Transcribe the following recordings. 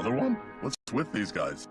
Another one? What's with these guys?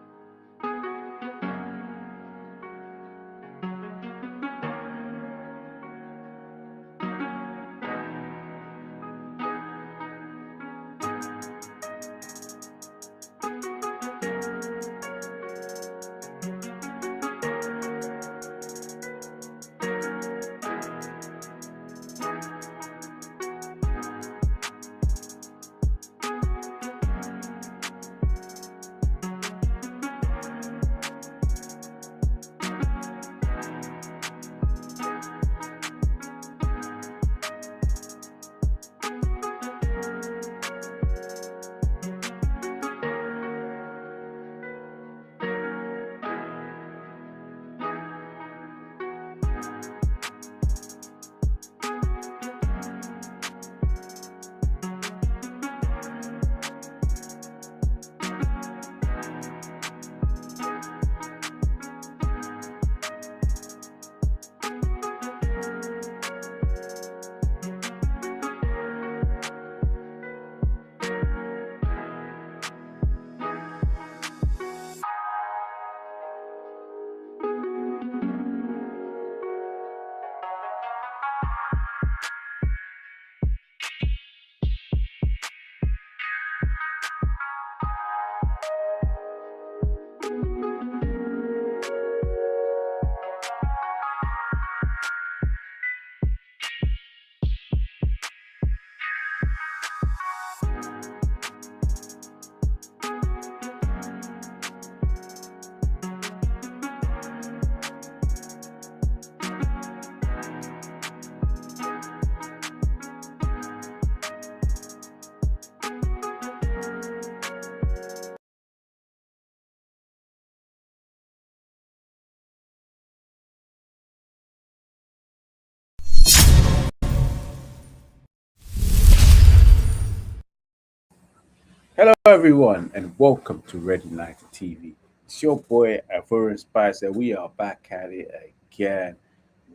Hello, everyone, and welcome to Red United TV. It's your boy Ivorian Spice, and we are back at it again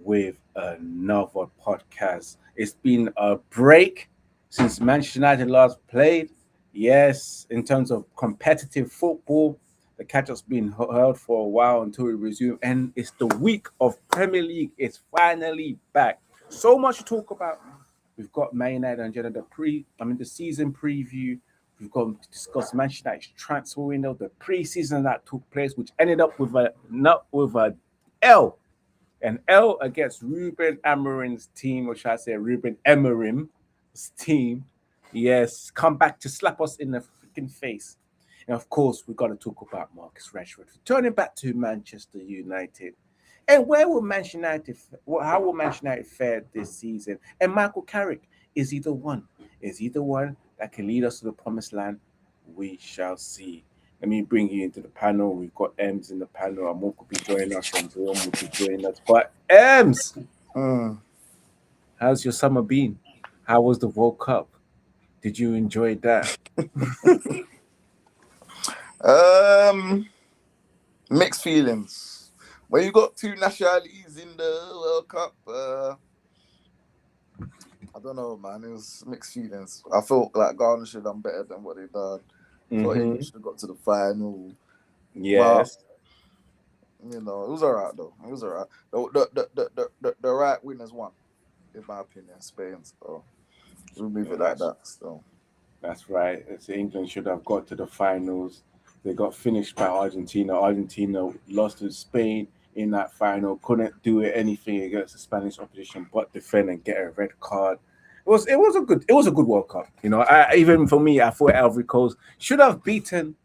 with another podcast. It's been a break since Manchester United last played. Yes, in terms of competitive football, the catch-up's been held for a while until we resume, and it's the week of Premier League. It's finally back. So much to talk about. We've got Man United and the season preview. We've got to discuss Manchester United's transfer window, the preseason that took place, which ended up with an L, an L against Ruben Amorim's team, or should I say Ruben Amorim's team. Yes, come back to slap us in the freaking face. And of course, we've got to talk about Marcus Rashford returning back to Manchester United. And how will Manchester United fare this season? And Michael Carrick, is he the one? Is he the one that can lead us to the promised land? We shall see. Let me bring you into the panel. We've got Ems in the panel. Amon could be joining us, and Jerome will be joining us. But Ems, how's your summer been? How was the World Cup? Did you enjoy that? Mixed feelings. When you got two nationalities in the World Cup, I don't know, man. It was mixed feelings. I felt like Ghana should have done better than what they done. Thought England should have got to the final. Yes. But, it was alright though. It was alright. The right winners won, in my opinion, Spain. So we'll move it like that. So that's right. It's England should have got to the finals. They got finished by Argentina. Argentina lost to Spain in that final. Couldn't do anything against the Spanish opposition but defend and get a red card. It was a good World Cup. Even for me, I thought Ivory Coast should have beaten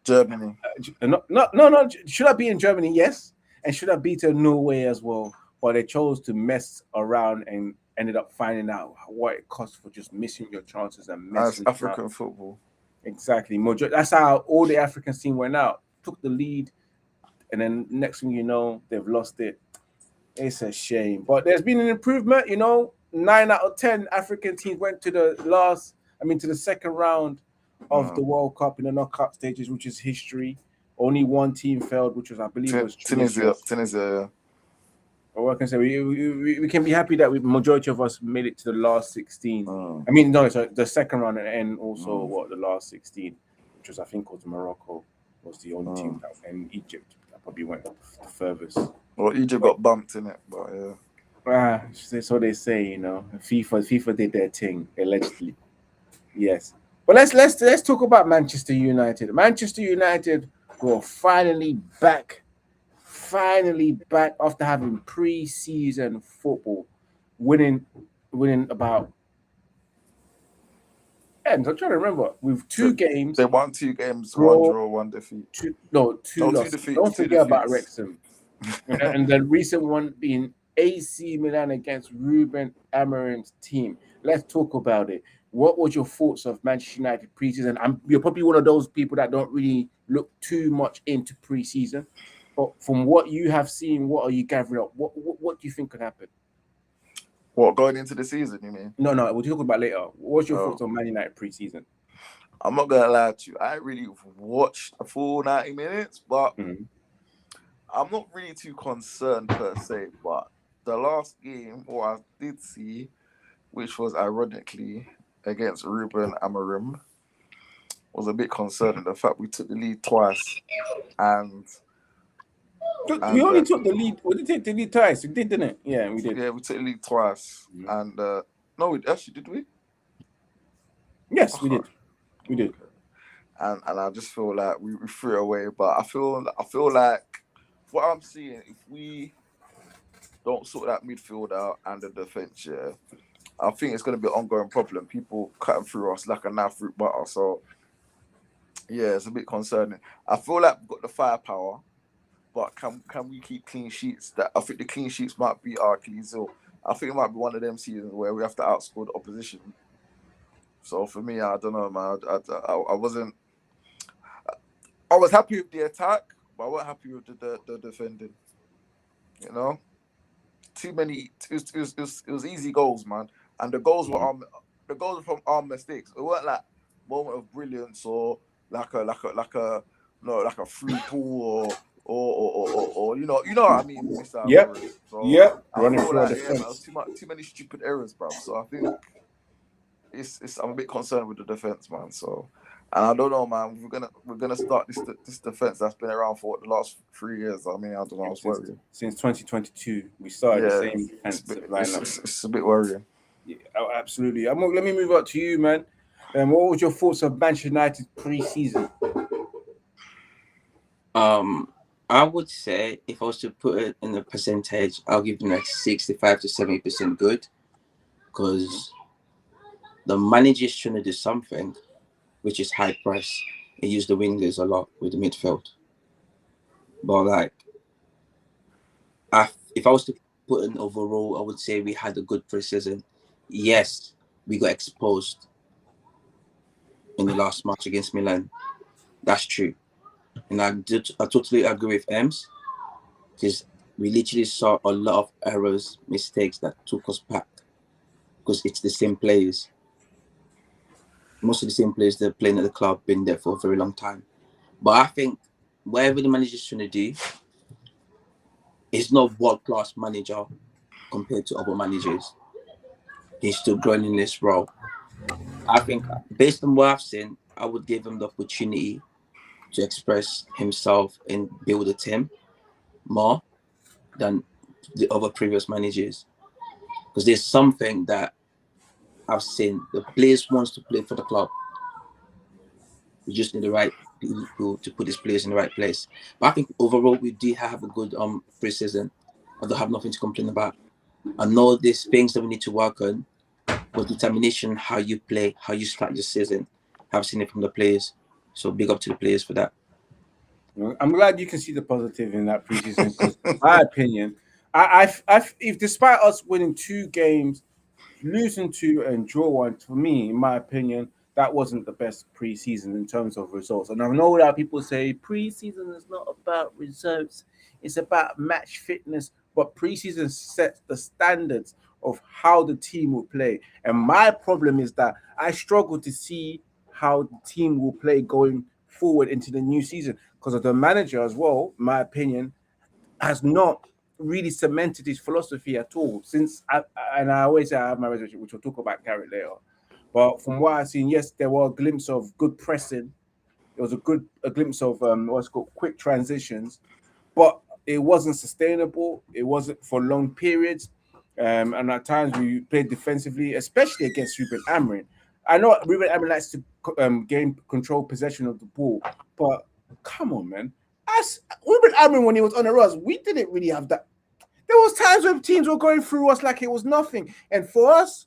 Germany. No. Should have beaten Germany, yes, and should have beaten Norway as well. But they chose to mess around and ended up finding out what it costs for just missing your chances and messing. That's African football. Exactly. That's how all the African team went out, took the lead, and then next thing you know, they've lost it. It's a shame. But there's been an improvement, 9 out of 10 African teams went to the second round of the World Cup in the knockout stages, which is history. Only one team failed, which was, I believe, was Tunisia. Yeah. Well, I can say we can be happy that majority of us made it to the last 16. The second round and also the last 16. which was I think was Morocco, was the only team that, and Egypt that probably went the furthest. Well, Egypt got bumped in it, but yeah. So they say, you know, FIFA did their thing allegedly. Yes, but let's talk about Manchester United. Manchester United were finally back after having pre-season football, winning about. And I'm trying to remember with two games. They won 2 games, 1 draw, 1 defeat. Two losses. Defeats. Don't forget about Wrexham. And the recent one being AC Milan against Ruben Amorim's team. Let's talk about it. What was your thoughts of Manchester United preseason? You're probably one of those people that don't really look too much into preseason, but from what you have seen, what are you gathering up? What do you think could happen? What, going into the season, you mean? No, we'll talk about later. What's your thoughts on Man United preseason? I'm not gonna lie to you. I ain't really watched a full 90 minutes, but I'm not really too concerned per se. But the last game, what I did see, which was ironically against Ruben Amorim, was a bit concerning. The fact we took the lead twice, and we only took the lead. We did take the lead twice. We did, didn't it? Yeah, we did. Yeah, we took the lead twice, and no, we actually did we? Yes, we did. We did. And I just feel like we threw it away. But I feel like what I'm seeing, if we don't sort that midfield out and the defense, I think it's going to be an ongoing problem. People cutting through us like a knife through butter. So yeah, it's a bit concerning. I feel like we've got the firepower, but can we keep clean sheets? That I think the clean sheets might be our Achilles heel. I think it might be one of them seasons where we have to outscore the opposition. So for me, I don't know, man. I wasn't. I was happy with the attack, but I wasn't happy with the defending. You know, too many. It was easy goals, man, and the goals were from our mistakes. It weren't like moment of brilliance or like a free pull or you know what I mean. Yep. So yep. Running through like, too many stupid errors, bro. So I think. I'm a bit concerned with the defense, man. So, and I don't know, man. We're gonna start this defense that's been around for the last 3 years. I mean, I don't know. Since 2022, we started the same defensive lineup. It's a bit worrying. Yeah, absolutely. Let me move up to you, man. What was your thoughts of Manchester United pre-season? I would say if I was to put it in a percentage, I'll give them like 65 to 70% good, because the manager is trying to do something, which is high press. He used the wingers a lot with the midfield. But like, if I was to put an overall, I would say we had a good pre-season. Yes, we got exposed in the last match against Milan. That's true. And I totally agree with Ems, because we literally saw a lot of errors, mistakes that took us back, because it's the same players. Most of the same players that are playing at the club, been there for a very long time. But I think whatever the manager is trying to do, he's not world-class manager compared to other managers. He's still growing in this role. I think based on what I've seen, I would give him the opportunity to express himself and build a team more than the other previous managers. Because there's something that I've seen. The players wants to play for the club. We just need the right people to put these players in the right place. But I think overall we did have a good pre-season. I don't have nothing to complain about. I know there's things that we need to work on, but determination, how you play, how you start your season, I've seen it from the players. So big up to the players for that. I'm glad you can see the positive in that preseason, because in my opinion, if despite us winning 2 games, losing 2 and draw 1, for me, in my opinion, that wasn't the best preseason in terms of results. And I know that people say preseason is not about results, it's about match fitness, but preseason sets the standards of how the team will play. And my problem is that I struggle to see how the team will play going forward into the new season, because of the manager as well, in my opinion, has not really cemented his philosophy at all. And I always say I have my reservation, which we'll talk about Carrick later. But from what I've seen, yes, there were a glimpse of good pressing, It was a glimpse of what's called quick transitions, but it wasn't sustainable. It wasn't for long periods. And at times we played defensively, especially against Ruben Amorim. I know Ruben Amorim likes to gain control possession of the ball, but come on, man. As Ruben Amorim, when he was on the Ross, we didn't really have that. There was times when teams were going through us like it was nothing. And for us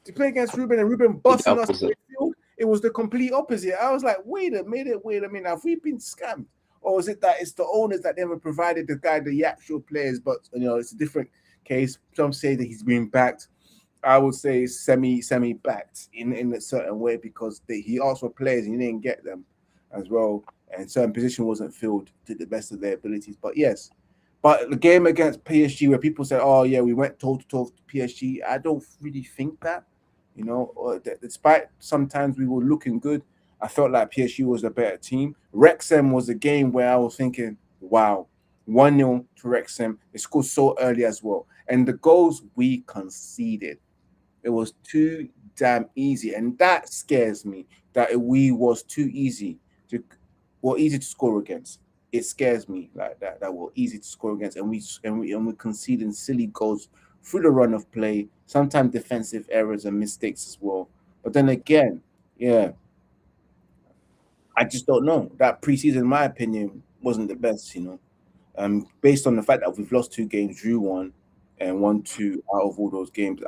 to play against Ruben and Ruben busting us to the field, it was the complete opposite. I was like, wait a minute. Have we been scammed? Or is it that it's the owners that never provided the actual players? But, it's a different case. Some say that he's being backed. I would say semi-backed in a certain way because he asked for players and he didn't get them as well. And certain position wasn't filled to the best of their abilities. But yes. But the game against PSG where people say, oh, yeah, we went toe-to-toe to PSG, I don't really think that. Despite sometimes we were looking good, I felt like PSG was a better team. Wrexham was a game where I was thinking, wow, 1-0 to Wrexham. They scored so early as well. And the goals we conceded, it was too damn easy. And that scares me, that we was too easy to score against. It scares me like that we're easy to score against, and we're conceding silly goals through the run of play, sometimes defensive errors and mistakes as well. But then again, yeah, I just don't know. That preseason, in my opinion, wasn't the best, based on the fact that we've lost 2 games, drew 1, and won 2 out of all those games.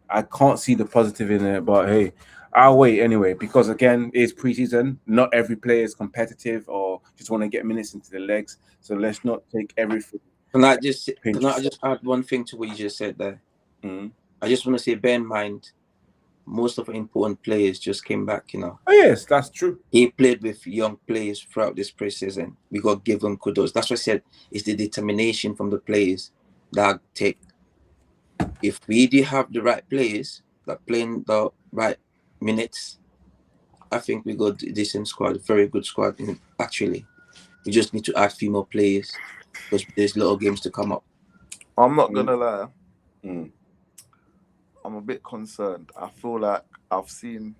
I can't see the positive in it, but hey, I'll wait anyway, because again, it's preseason. Not every player is competitive or just want to get minutes into the legs. So let's not take everything. Can I just add one thing to what you just said there? Mm-hmm. I just want to say, bear in mind, most of our important players just came back, Oh, yes, that's true. He played with young players throughout this preseason. We got to give them kudos. That's what I said. It's the determination from the players that take. If we do have the right players that playing the right minutes, I think we got a decent squad, a very good squad. Actually, we just need to add few more players because there's little games to come up. I'm not gonna lie. I'm a bit concerned. I feel like I've seen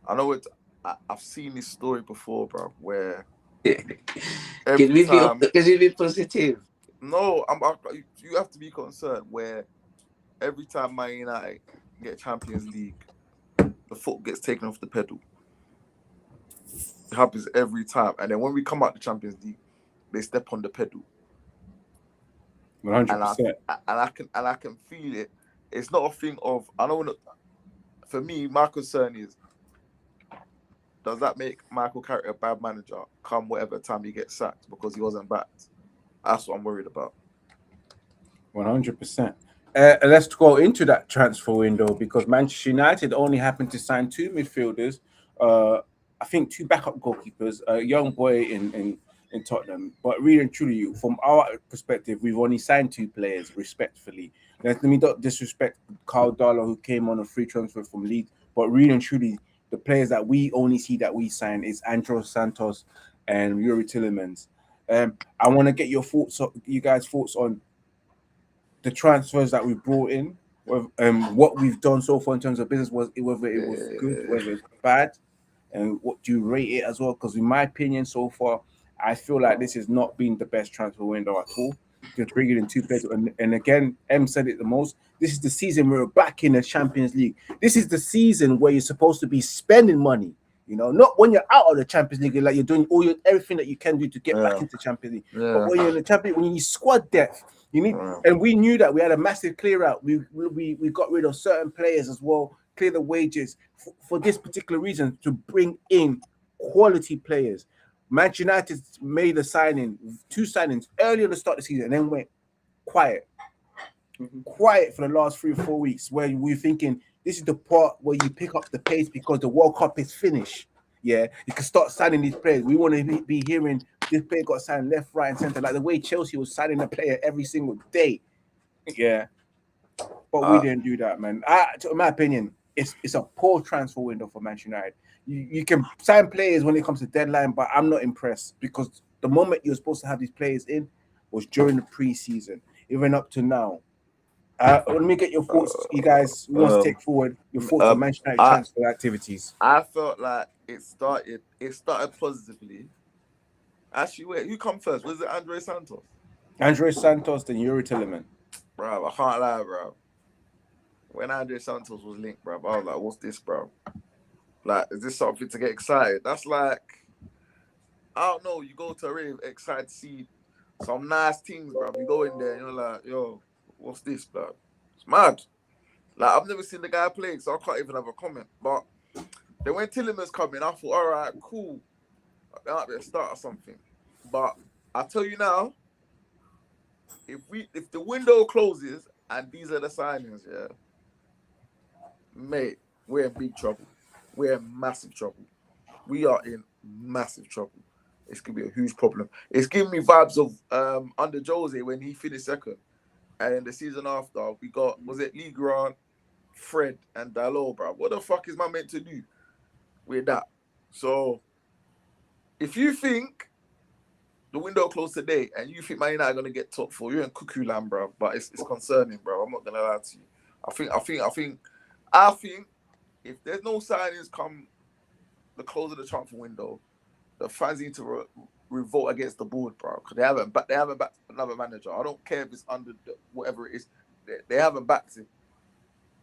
this story before, bro. Where Can we be positive? No, you have to be concerned. Where every time Man United get Champions League, the foot gets taken off the pedal. It happens every time, and then when we come out the Champions League, they step on the pedal. 100%. And I can feel it. It's not a thing of for me, my concern is, does that make Michael Carrick a bad manager come whatever time he gets sacked because he wasn't backed? That's what I'm worried about. 100%. Let's go into that transfer window because Manchester United only happened to sign 2 midfielders. I think 2 backup goalkeepers, a young boy in Tottenham. But really and truly, from our perspective, we've only signed 2 players, respectfully. Let me not disrespect Carl Darlow, who came on a free transfer from Leeds. But really and truly, the players that we only see that we sign is Andros Santos and Yuri Tillemans. I want to get you guys' thoughts on the transfers that we brought in, what we've done so far in terms of business, whether it was good, whether it's bad, and what do you rate it as well? Because in my opinion, so far, I feel like this has not been the best transfer window at all. Just bringing in 2 players, and again, M said it the most. This is the season we're back in the Champions League. This is the season where you're supposed to be spending money. Not when you're out of the Champions League, like you're doing everything that you can do to get back into Champions League. Yeah. But when you're in the Champions League, when you need squad depth, you need, and we knew that we had a massive clear out. We got rid of certain players as well, clear the wages for this particular reason, to bring in quality players. Manchester United made 2 signings early on the start of the season, and then went quiet for the last 3 or 4 weeks, where we're thinking this is the part where you pick up the pace because the World Cup is finished. Yeah, you can start signing these players. We want to be hearing this player got signed left, right, and center, like the way Chelsea was signing a player every single day. Yeah, but we didn't do that, man. In my opinion, it's a poor transfer window for Manchester United. You can sign players when it comes to deadline, but I'm not impressed because the moment you're supposed to have these players in was during the preseason, even up to now. Let me get your thoughts, you guys. Who wants to take forward your thoughts on Manchester United transfer activities? I felt like it started positively. Actually, wait, who come first? Was it Andre Santos? Andre Santos, then Yuri Tillman. Bro, I can't lie, bro. When Andre Santos was linked, bro, I was like, what's this, bro? Like, is this something to get excited? That's like, I don't know, you go to a rave, excited to see some nice things, bro. You go in there and you're like, yo, what's this, bro? It's mad. Like, I've never seen the guy play, so I can't even have a comment. But then when Tillerman's coming, I thought, all right, cool. They might be a start or something. But I tell you now, if the window closes and these are the signings, yeah, mate, we're in big trouble. We're in massive trouble. We are in massive trouble. It's gonna be a huge problem. It's giving me vibes of under Jose when he finished second, and then the season after we got, was it Lee Grant, Fred, and Dalot, bro? What the fuck is man meant to do with that? So if you think the window closed today and you think Man United are gonna get top four, you're in cuckoo land, bro. But it's concerning, bro. I'm not gonna lie to you. I think if there's no signings come the close of the transfer window, the fans need to revolt against the board, bro. Because they haven't backed another manager. I don't care if it's under whatever it is. They haven't backed him,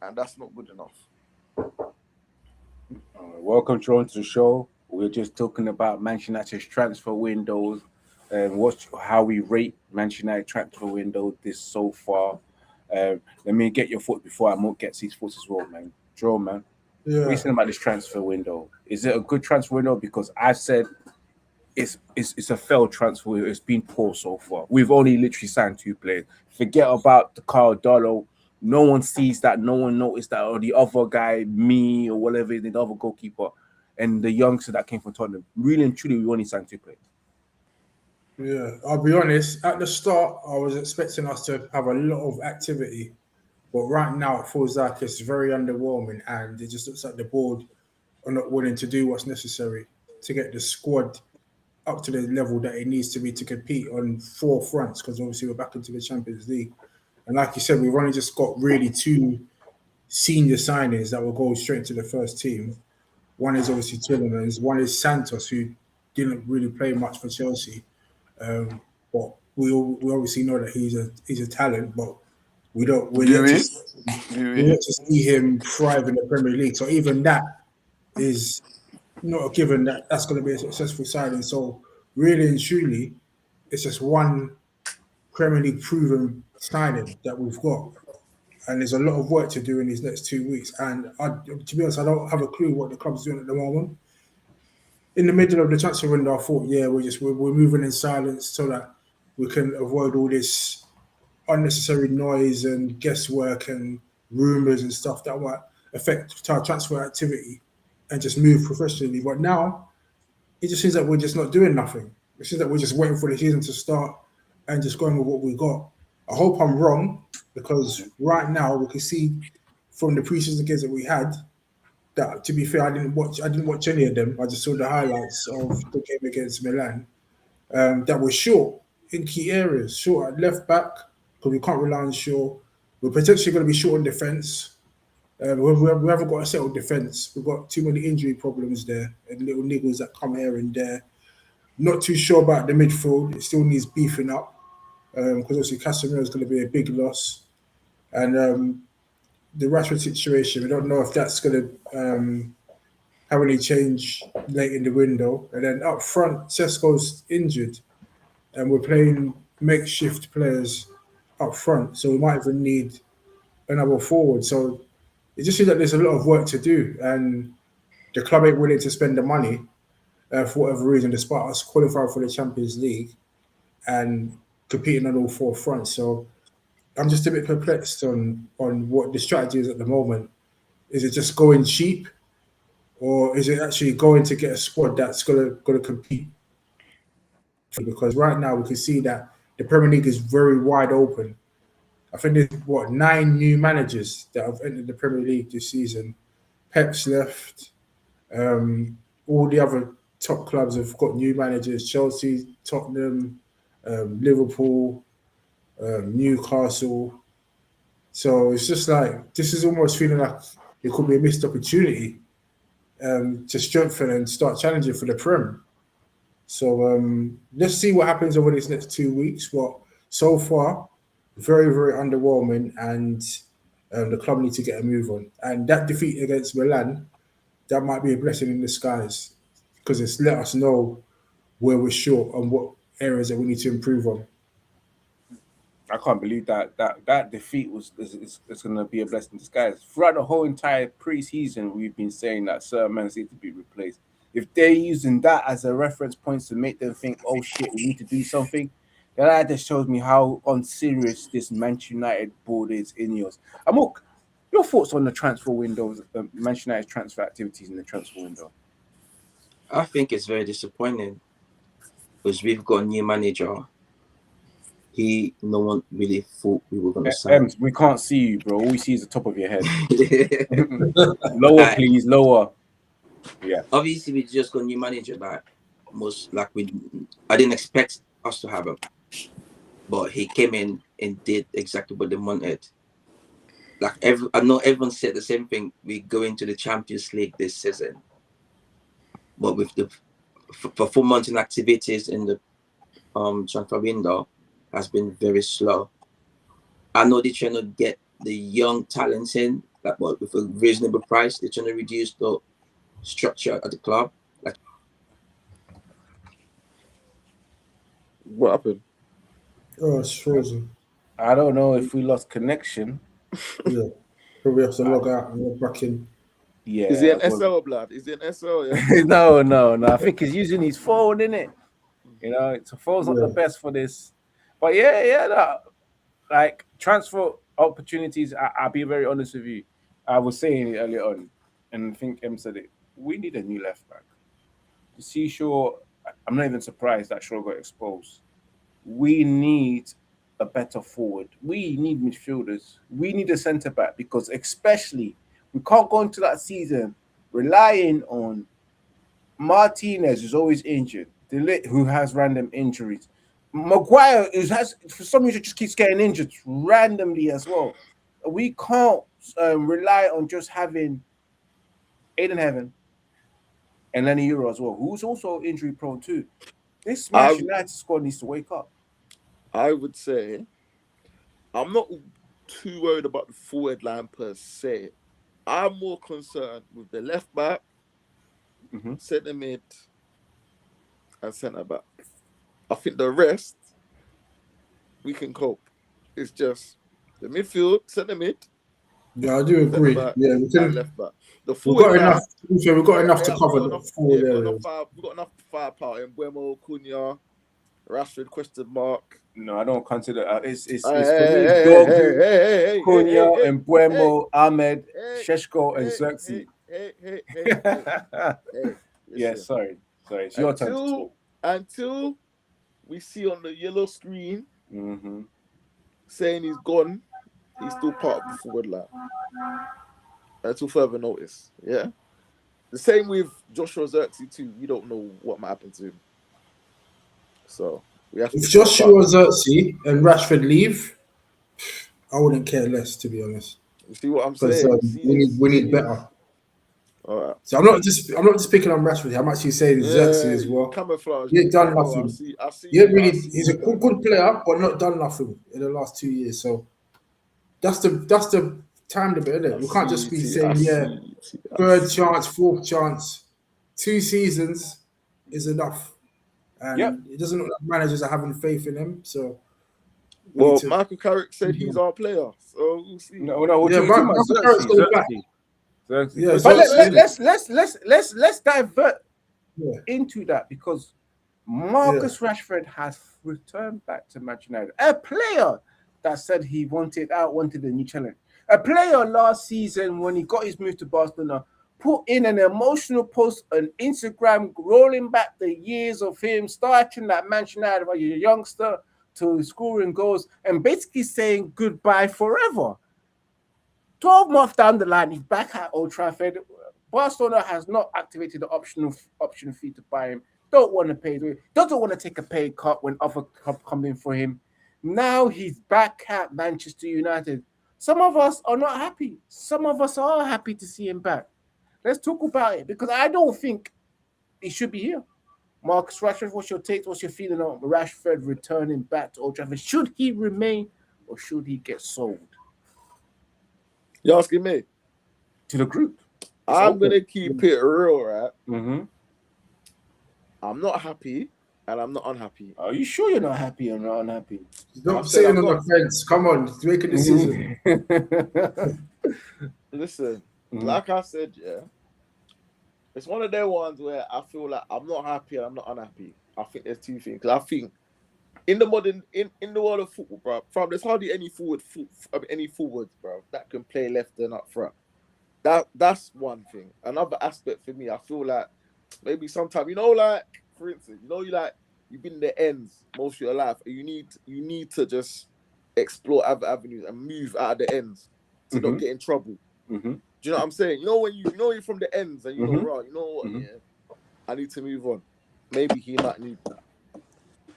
and that's not good enough. Welcome, John, to the show. We're just talking about Manchester United's transfer windows and how we rate Manchester United transfer window this so far. Let me get your thoughts before I get his thoughts as well, man. Joe, man. Yeah. What do you think about this transfer window? Is it a good transfer window? Because I've said it's a failed transfer window. It's been poor so far. We've only literally signed 2 players. Forget about the Carl Dollo. No one sees that. No one noticed that. Or the other guy, me or whatever, the other goalkeeper, and the youngster that came from Tottenham. Really and truly, we only signed 2 players. Yeah, I'll be honest. At the start, I was expecting us to have a lot of activity. But right now, it feels like it's very underwhelming, and it just looks like the board are not willing to do what's necessary to get the squad up to the level that it needs to be to compete on 4 fronts, because obviously we're back into the Champions League. And like you said, we've only just got really 2 senior signings that will go straight to the first team. One is obviously Tielemans, one is Santos, who didn't really play much for Chelsea. But we obviously know that he's a talent, but we're yet to see him thrive in the Premier League. So even that is not a given that that's going to be a successful signing. So really and truly, it's just one Premier League proven signing that we've got. And there's a lot of work to do in these next 2 weeks. And to be honest, I don't have a clue what the club's doing at the moment. In the middle of the transfer window, I thought, yeah, we're moving in silence so that we can avoid all this unnecessary noise and guesswork and rumours and stuff that might affect our transfer activity, and just move professionally. But now, it just seems like we're just not doing nothing. It seems like we're just waiting for the season to start and just going with what we got. I hope I'm wrong, because right now we can see from the preseason games that we had that, to be fair, I didn't watch any of them. I just saw the highlights of the game against Milan. That was short in key areas, short at left back, because we can't rely on Shaw. We're potentially going to be short on defence. We haven't got a settled defence. We've got too many injury problems there and little niggles that come here and there. Not too sure about the midfield. It still needs beefing up, because obviously Casemiro is going to be a big loss. And the Rashford situation, we don't know if that's going to have any change late in the window. And then up front, Sesko's injured, and we're playing makeshift players up front, so we might even need another forward. So it just seems like there's a lot of work to do, and the club ain't willing to spend the money for whatever reason, despite us qualifying for the Champions League and competing on all 4 fronts. So I'm just a bit perplexed on what the strategy is at the moment. Is it just going cheap, or is it actually going to get a squad that's gonna compete? Because right now we can see that the Premier League is very wide open. I think there's 9 new managers that have entered the Premier League this season. Pep's left. All the other top clubs have got new managers: Chelsea, Tottenham, Liverpool, Newcastle. So it's just like, this is almost feeling like it could be a missed opportunity. to strengthen and start challenging for the Prem. So let's see what happens over these next 2 weeks. But so far, very, very underwhelming, and the club need to get a move on. And that defeat against Milan, that might be a blessing in disguise, because it's let us know where we're short and what areas that we need to improve on. I can't believe that defeat is going to be a blessing in disguise. Throughout the whole entire pre-season, we've been saying that certain men need to be replaced. If they're using that as a reference point to make them think, oh shit, we need to do something, then that just shows me how unserious this Manchester United board is in yours. Amok, your thoughts on the transfer windows, Manchester United's transfer activities in the transfer window? I think it's very disappointing because we've got a new manager. No one really thought we were going to sign. We can't see you, bro. All we see is the top of your head. Lower, please, lower. Yeah. Obviously, we just got a new manager that I didn't expect us to have him, but he came in and did exactly what they wanted. I know everyone said the same thing. We go into the Champions League this season, but with the performance and activities in the transfer window has been very slow. I know they're trying to get the young talents in, with a reasonable price. They're trying to reduce the structure at the club. What happened? Oh, it's frozen. I don't know if we lost connection. Yeah, probably have to log out and log back in. Yeah. Is it an SL, blood? Is it an SL? Yeah? No. I think he's using his phone, innit? You know, so phone's not the best for this. But like transfer opportunities, I'll be very honest with you. I was saying it earlier on, and I think Em said it. We need a new left back. To see Shaw, I'm not even surprised that Shaw got exposed. We need a better forward. We need midfielders. We need a centre back, because especially we can't go into that season relying on Martinez, who's always injured, De Ligt, who has random injuries, Maguire, who has for some reason just keeps getting injured randomly as well. We can't rely on just having Aiden Heaven and Lenny Euro as well, who's also injury prone too. This Manchester United squad needs to wake up. I would say I'm not too worried about the forward line per se. I'm more concerned with the left back, centre mid, and centre back. I think the rest we can cope. It's just the midfield, centre mid. Yeah, I do agree. Back, yeah, we can. Left back. The We've got enough. We've got enough to cover the forward areas. We've got enough firepower in Buemo, Cunha, Rashford, question mark. No, I don't consider it's Dogu, Cunha, and Buemo, Ahmed, Sheshko, and Xerxes. Yeah, sorry. It's your turn to talk. Until we see on the yellow screen saying he's gone, he's still part of the forward line. Until further notice. Yeah. The same with Joshua Xerxes too. We don't know what might happen to him. So we have to. If Joshua Xerxes and Rashford leave, I wouldn't care less, to be honest. You see what I'm saying? We need better. All right. So I'm not just picking on Rashford. I'm actually saying Xerxes as well. Camouflage. He ain't done nothing. I see. He's a good player, but not done nothing in the last 2 years. So that's the time to be, isn't it? We can't just be saying third chance, fourth chance. 2 seasons is enough. And it doesn't look like managers are having faith in him. So Michael Carrick said he's our player. So we'll see. No, Michael Carrick's going back. Yeah, but let's divert into that, because Marcus Rashford has returned back to Manchester United. A player that said he wanted a new challenge. A player last season, when he got his move to Barcelona, put in an emotional post on Instagram, rolling back the years of him starting at Manchester United as a youngster to scoring goals and basically saying goodbye forever. 12 months down the line, he's back at Old Trafford. Barcelona has not activated the option fee to buy him. Don't want to pay. Doesn't want to take a pay cut when other clubs come in for him. Now he's back at Manchester United. Some of us are not happy. Some of us are happy to see him back. Let's talk about it because I don't think he should be here. Marcus Rashford, what's your take? What's your feeling on Rashford returning back to Old Trafford? Should he remain or should he get sold? You're asking me? To the group. I'm going to keep it real, right? Mm-hmm. I'm not happy and I'm not unhappy. Are you sure you're not happy or not unhappy? Stop sitting on the fence. Come on, make a decision. Listen, like I said, yeah, it's one of them ones where I feel like I'm not happy and I'm not unhappy. I think there's two things. I think in the world of football, bro, there's hardly any forwards, bro, that can play left and up front. That's one thing. Another aspect for me, I feel like maybe sometimes, like, for instance, you've been in the ends most of your life, and you need to just explore other avenues and move out of the ends to not get in trouble. Mm-hmm. Do you know what I'm saying? When you're from the ends and you go, right, you know what, yeah, I need to move on. Maybe he might need that.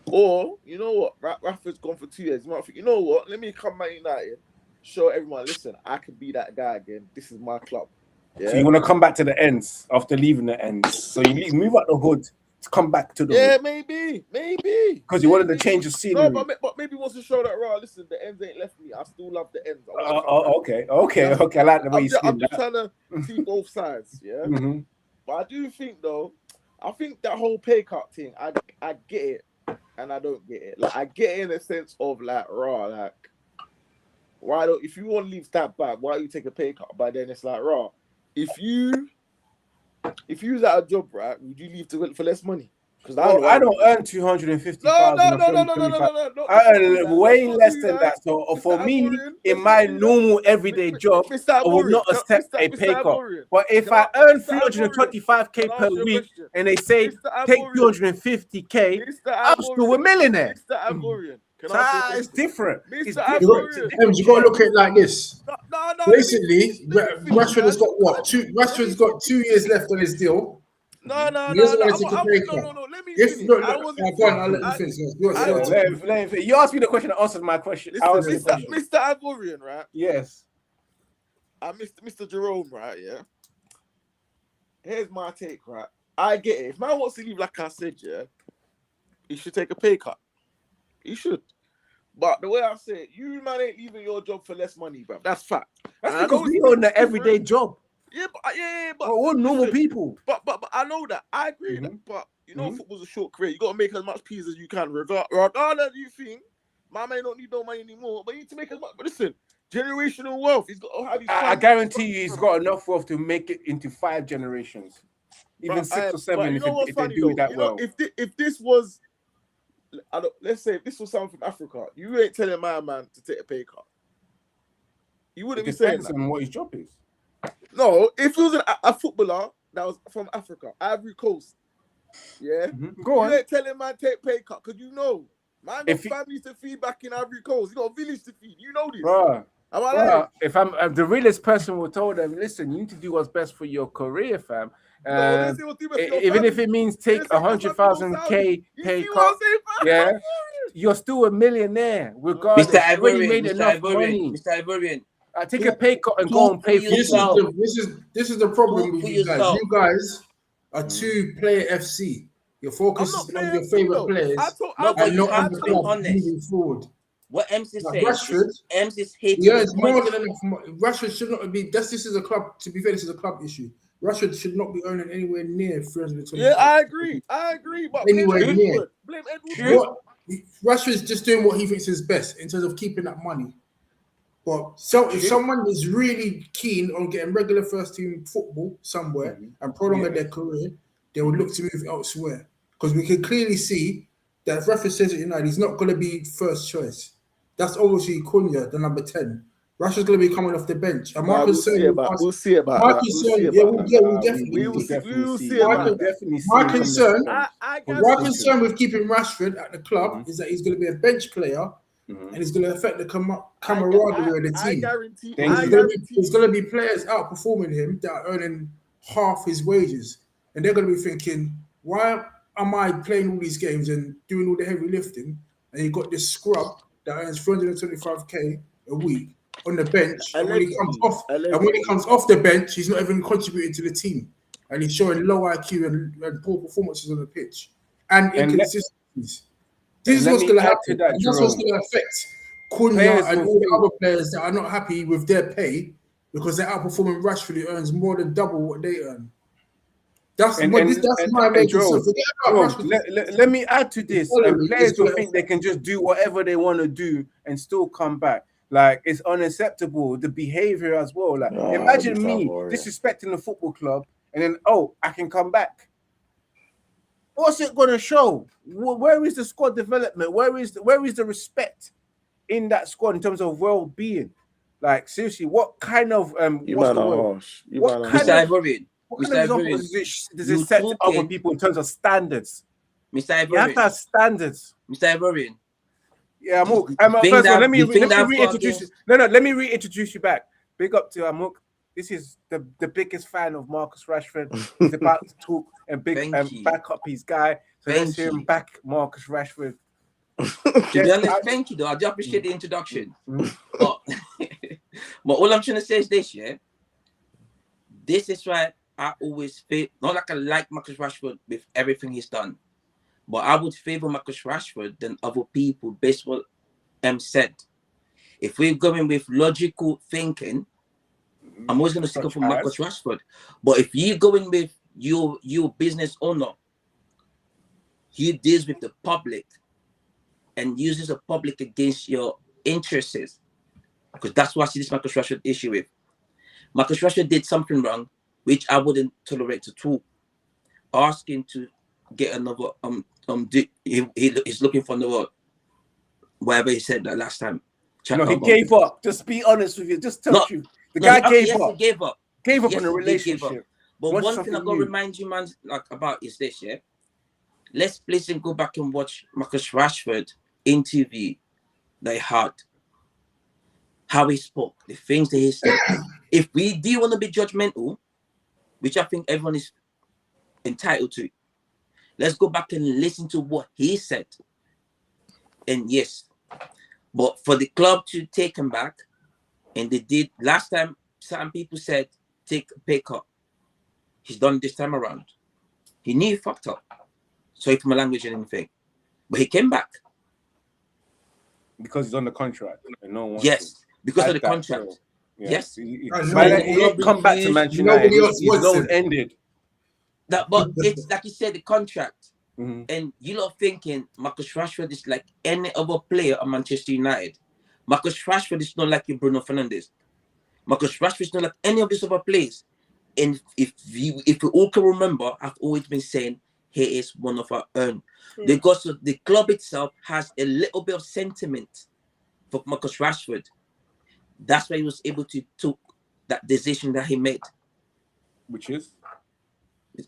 Or, you know what, Rafa's gone for 2 years. You might think, you know what, let me come Man United, show everyone, listen, I can be that guy again. This is my club. Yeah? So you want to come back to the ends after leaving the ends. So you move out the hood to come back to the hood. Maybe. Because you wanted to change the scenery. No, but maybe he wants to show that, right, listen, the ends ain't left me. I still love the ends. Okay. I like the way you spin I'm that. just trying to see both sides, yeah? Mm-hmm. But I do think, though, that whole pay cut thing, I get it and I don't get it. Like, I get it in the sense of, like, why don't, if you want to leave that back, why don't you take a pay cut? But then it's like, if you was at a job, right, would you leave for less money? Because I don't earn 250,000. No. I earn way less than that. So for me, in my normal everyday job, I would not accept a pay cut. But if I earn 325k per week and they say take 250k, I'm still a millionaire. It's different. It's different. You got to look at it like this. Basically, Rashford has got what? Rashford's got 2 years left on his deal. No. Let me finish. You asked me the question, I answered my question. Mr. Ivorian, right? Yes. Mr. Jerome, right? Yeah. Here's my take, right? I get it. If man wants to leave, like I said, yeah, he should take a pay cut. He should. But the way I say it, you man ain't leaving your job for less money, bro. That's fact. That's because we own the everyday job. Yeah, but we're normal people. But I know that. I agree with that. But football's a short career. You got to make as much peas as you can, regardless you think. Man may not need no money anymore, but you need to make as much. But listen, generational wealth. He's got to have his I guarantee you, he's got enough wealth to make it into 5 generations, even 6 or 7 if they do it that well. If this was, let's say if this was someone from Africa, you ain't telling my man to take a pay cut. You wouldn't be saying that. On what his job is. No, if he was a footballer that was from Africa, Ivory Coast, yeah, go on. You ain't telling man take pay cut because man got families to feed back in Ivory Coast. You got a village to feed. You know this, bro. If I'm the realest person, will tell them, listen, you need to do what's best for your career, fam. Even if it means take 100,000k pay cut, yeah, you're still a millionaire regardless. Mr. Ivorian, you made enough money. Mr. Ivorian. I take a pay cut and go and pay for yourself. This is the problem with you guys. You guys are 2-player FC. You're focused on your favorite players and not on the club moving forward. What Ems is saying, Ems is hating. Yeah, it's more than enough. Rashford should not be. This is a club. To be fair, this is a club issue. Rashford should not be earning anywhere near 320. Yeah, I agree. But anywhere near. Blame Edward. Rashford's just doing what he thinks is best in terms of keeping that money. But if someone is really keen on getting regular first team football somewhere and prolonging their career, they would look to move elsewhere. Because we can clearly see that if Rashford says at United, he's not going to be first choice. That's obviously Cunha, the number 10. Rashford's going to be coming off the bench. And We'll see about that. We'll see about that. My concern with keeping Rashford at the club is that he's going to be a bench player. And it's going to affect the camaraderie of the team. There's going to be players outperforming him that are earning half his wages. And they're going to be thinking, why am I playing all these games and doing all the heavy lifting? And you've got this scrub that earns 325k a week on the bench, and when he comes off, Allegedly. the bench, he's not even contributing to the team, and he's showing low IQ and poor performances on the pitch and inconsistencies. This is what's going to happen. That's what's going to affect Cunha and all the other players that are not happy with their pay because they're outperforming Rashford, who earns more than double what they earn. That's my main concern. Let me add to this. Players will think they can just do whatever they want to do and still come back. Like, it's unacceptable. The behavior as well. Like, imagine me disrespecting the football club and then, I can come back. What's it going to show? Where is the squad development? Where is the respect in that squad in terms of well-being? Like, seriously, what kind of Mr. Ivorian, what kind of example does it set to other people in terms of standards? Mr. Ivorian, you have to have standards. Mr. Ivorian. Yeah, Amok. First of all, let me reintroduce you. No, let me reintroduce you back. Big up to Amok. This is the biggest fan of Marcus Rashford. He's about to talk and back up his guy. So let's hear him back, Marcus Rashford. To be honest, thank you though. I do appreciate the introduction. But all I'm trying to say is this, yeah. This is why I always feel not like I like Marcus Rashford with everything he's done, but I would favor Marcus Rashford than other people based on what said. If we're going with logical thinking, I'm always going to stick up for Marcus Rashford. But if you're going with your business owner, he deals with the public and uses the public against your interests, because that's what I see this Marcus Rashford issue with. Marcus Rashford did something wrong, which I wouldn't tolerate at all. Asking to get another he's looking for another, whatever he said that last time. No, he gave up. Just be honest with you. Just tell you. The guy gave up. He gave up. Gave up on a relationship. But one thing I gotta remind you, man, about is this, yeah. Let's please go back and watch Marcus Rashford interview that he had. How he spoke, the things that he said. If we do want to be judgmental, which I think everyone is entitled to, let's go back and listen to what he said. And yes, but for the club to take him back, and they did last time, some people said take a pay cut. He's done this time around. He knew he fucked up. Sorry for my language and anything. But he came back. Because he's on the contract. And no one because of the contract. So, yeah. Yes. He come back to Manchester United. His loan ended. But it's like you said, the contract. And you lot thinking Marcus Rashford is like any other player at Manchester United. Marcus Rashford is not like your Bruno Fernandes. Marcus Rashford is not like any of these other players. And if we all can remember, I've always been saying he is one of our own. Because the club itself has a little bit of sentiment for Marcus Rashford. That's why he was able to take that decision that he made. Which is?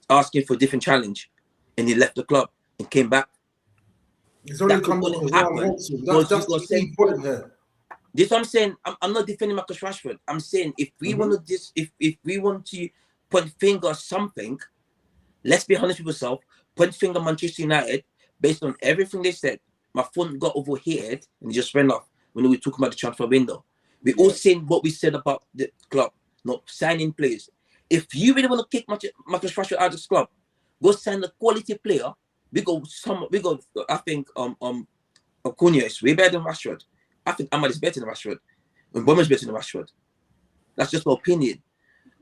Asking for a different challenge. And he left the club and came back. It's only come happen. That's the key point there. This is what I'm saying. I'm not defending Marcus Rashford. I'm saying if we want to if we want to point finger at something, let's be honest with ourselves. Point finger Manchester United based on everything they said. My phone got overheated and it just went off when we were talking about the transfer window. We all seen what we said about the club, not signing players. If you really want to kick Marcus Rashford out of this club, go sign a quality player. I think Cunha is way better than Rashford. I think Ahmad is better than Rashford. And Bournemouth is better than Rashford. That's just my opinion.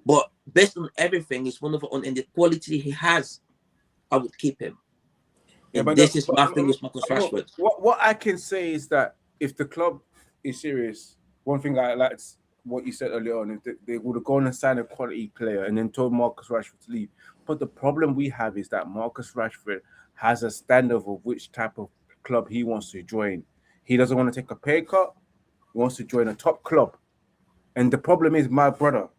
But based on everything, it's one of and the quality he has, I would keep him. And this is my thing with Marcus Rashford. What I can say is that if the club is serious, one thing I like what you said earlier on, is they would have gone and signed a quality player and then told Marcus Rashford to leave. But the problem we have is that Marcus Rashford has a standard of which type of club he wants to join. He doesn't want to take a pay cut. He wants to join a top club. And the problem is, my brother,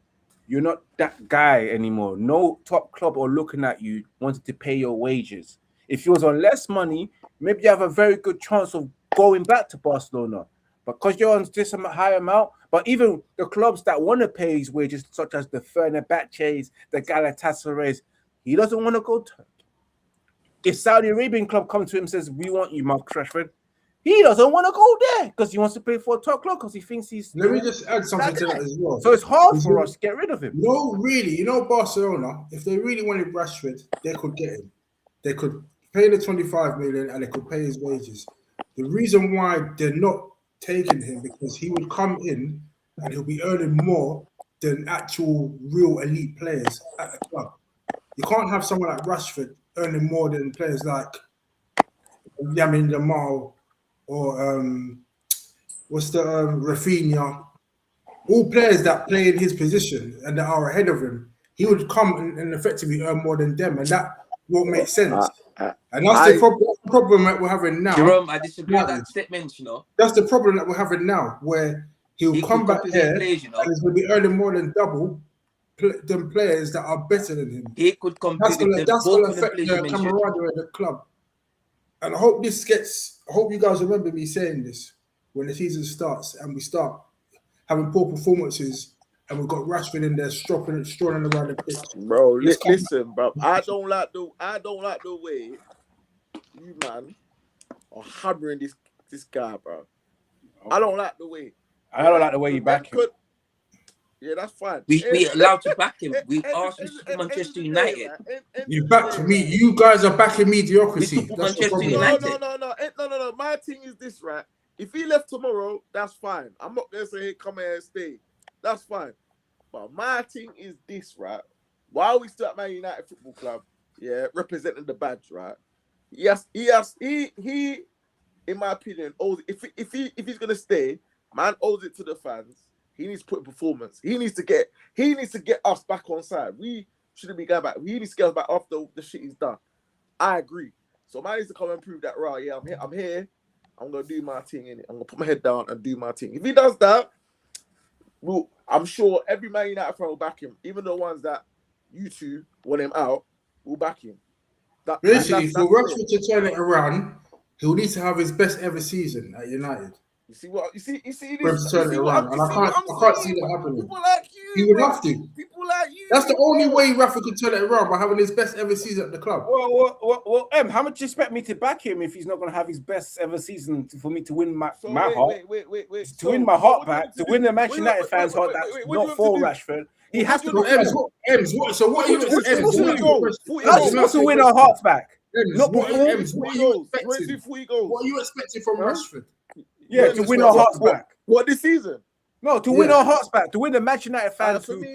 you're not that guy anymore. No top club are looking at you wanting to pay your wages. If you was on less money, maybe you have a very good chance of going back to Barcelona. Because you're on this high amount, but even the clubs that want to pay his wages, such as the Fenerbahces, the Galatasarays, he doesn't want to go to. If Saudi Arabian club comes to him and says, we want you, Marcus Rashford, He doesn't want to go there because he wants to play for a top club because he thinks he's. Let me just add something to that as well. So it's hard for us to get rid of him. No, really, Barcelona, if they really wanted Rashford, they could get him. They could pay the 25 million and they could pay his wages. The reason why they're not taking him because he would come in and he'll be earning more than actual real elite players at the club. You can't have someone like Rashford earning more than players like Yamin Jamal or Rafinha. All players that play in his position and that are ahead of him. He would come and effectively earn more than them, and that won't make sense. And that's the problem that we're having now. Jerome, I disagree with that statement, you know. That's the problem that we're having now, where he'll come back here players, you know? and he's going to be earning more than double than players that are better than him. He could compete. That's going to affect the camaraderie of the club. And I hope you guys remember me saying this when the season starts and we start having poor performances and we've got Rashford in there strolling around the pitch. Bro, listen, bro. I don't like the way you man are hammering this guy, bro. Okay. I don't like the way. I don't like the way you back him. Yeah, that's fine. We allowed to back him. We asked him to Manchester United. You backed me. You guys are backing mediocrity. That's the problem. No. My thing is this, right? If he left tomorrow, that's fine. I'm not gonna say, hey, come here and stay. That's fine. But my thing is this, right? While we still at Man United Football Club, yeah, representing the badge, right? He, in my opinion, owes, if he's gonna stay, man owes it to the fans. He needs to put in performance. He needs to get us back on side. We shouldn't be going back. He needs to get us back after the shit he's done. I agree. So man needs to come and prove that, right? Yeah, I'm here. I'm gonna do my thing in it. I'm gonna put my head down and do my thing. If he does that, I'm sure every Man United fan will back him. Even the ones that you two want him out will back him. Basically, for Rashford to turn it around, he'll need to have his best ever season at United. You see what? You see this. Turn it around, and I can't see that happening. People like you. He would have to. People like you. That's the only way Rashford could turn it around, by having his best ever season at the club. Well, how much do you expect me to back him if he's not going to have his best ever season for me to win my heart? Wait. To win my heart back, to win the Manchester United fans' heart, that's not for Rashford. He has to go. So what are you supposed to win our hearts back? What are you expecting from Rashford? Yeah, to win our hearts back. What this season? No, to win our hearts back, to win the Manchester United fans who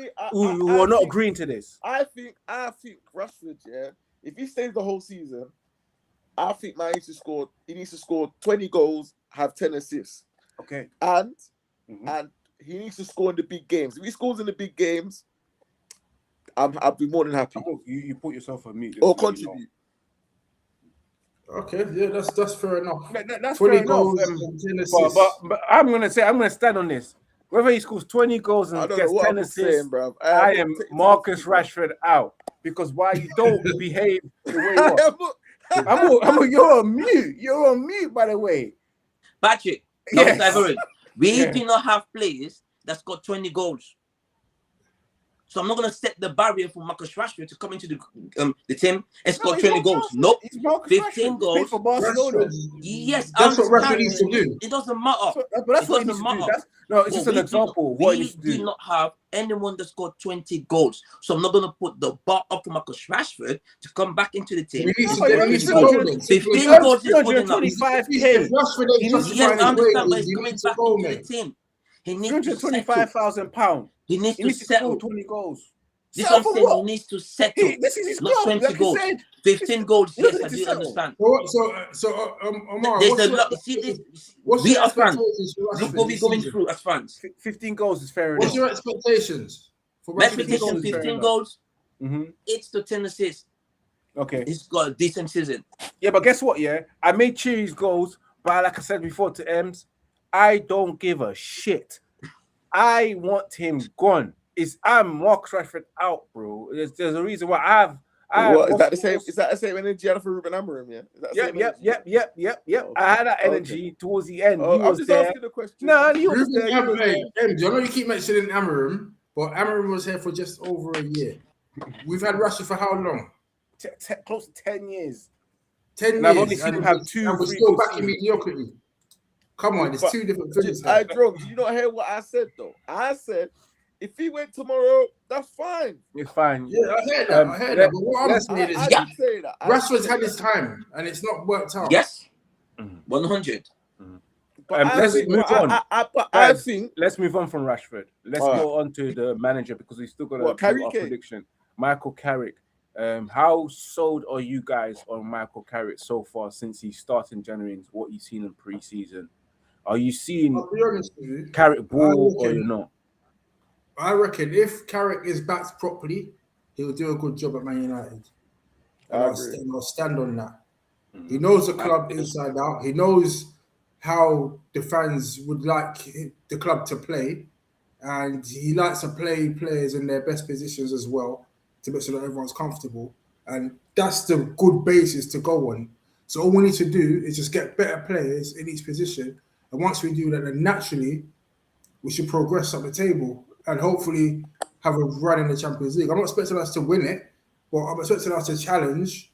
are not agreeing to this. I think Rashford, yeah, if he stays the whole season, I think man he needs to score 20 goals, have 10 assists. Okay. And he needs to score in the big games. If he scores in the big games, I'll be more than happy. You put yourself on mute. Or contribute. Okay, yeah, that's fair enough. That's 20 fair goals enough. But I'm gonna stand on this. Whether he scores 20 goals and gets 10 assists, I am Marcus Rashford out. Because why you don't behave the way you are. You're on mute. You're on mute, by the way. Patrick, yes. We do not have players that's got 20 goals. So I'm not going to set the barrier for Marcus Rashford to come into the team and score 20 goals. Nope. 15 goals. For Barcelona. Yes. That's what Rashford needs to do. It doesn't matter. But that's what he needs to do. It's just an example. We do not have anyone that scored 20 goals. So I'm not going to put the bar up for Marcus Rashford to come back into the team. 15 goals is good enough. Yes, I understand, but he's coming back into the team. He needs £225,000. He needs to settle 20 goals. This is what I'm saying. He needs to settle. This is his not club, 20 goals. 15 goals. Yes, I do understand. So, Omar, there's a lot. See this. We are fans. Look what we're going through as fans. 15 goals is fair enough. What's your expectations? My expectation: 15 goals, 8 to 10 assists. Okay, he's got a decent season. Yeah, but guess what? Yeah, I may choose goals, but like I said before to Ems, I don't give a shit. I want him gone. I'm Marcus Rashford out, bro. There's a reason why is that the same? Is that the same energy for Ruben Amorim? Yeah. Yep. Oh, I had that energy towards the end. He was there. Asking the question. No, he was there. I know you keep mentioning Amorim, but Amorim was here for just over a year. We've had Rashford for how long? Close to 10 years. 10 years. I've only seen him have 2. And we're still back in mediocrity. Come on, it's two different things. I drunk. Did you not hear what I said though? I said if he went tomorrow, that's fine. It's fine. Yeah, I heard that. I heard that. But what I'm saying is, I did say that. Rashford's had his time, and it's not worked out. Yes, 100. But let's move on. I think let's move on from Rashford. Let's go on to the manager because we still got a prediction. Michael Carrick. How sold are you guys on Michael Carrick so far since he started in January and what you've seen in pre-season? Are you seeing Carrick ball or you're not? I reckon if Carrick is backed properly, he'll do a good job at Man United. And I'll stand on that. He knows the club inside out. He knows how the fans would like the club to play. And he likes to play players in their best positions as well to make sure that everyone's comfortable. And that's the good basis to go on. So all we need to do is just get better players in each position. And once we do that, then naturally, we should progress up the table and hopefully have a run in the Champions League. I'm not expecting us to win it, but I'm expecting us to challenge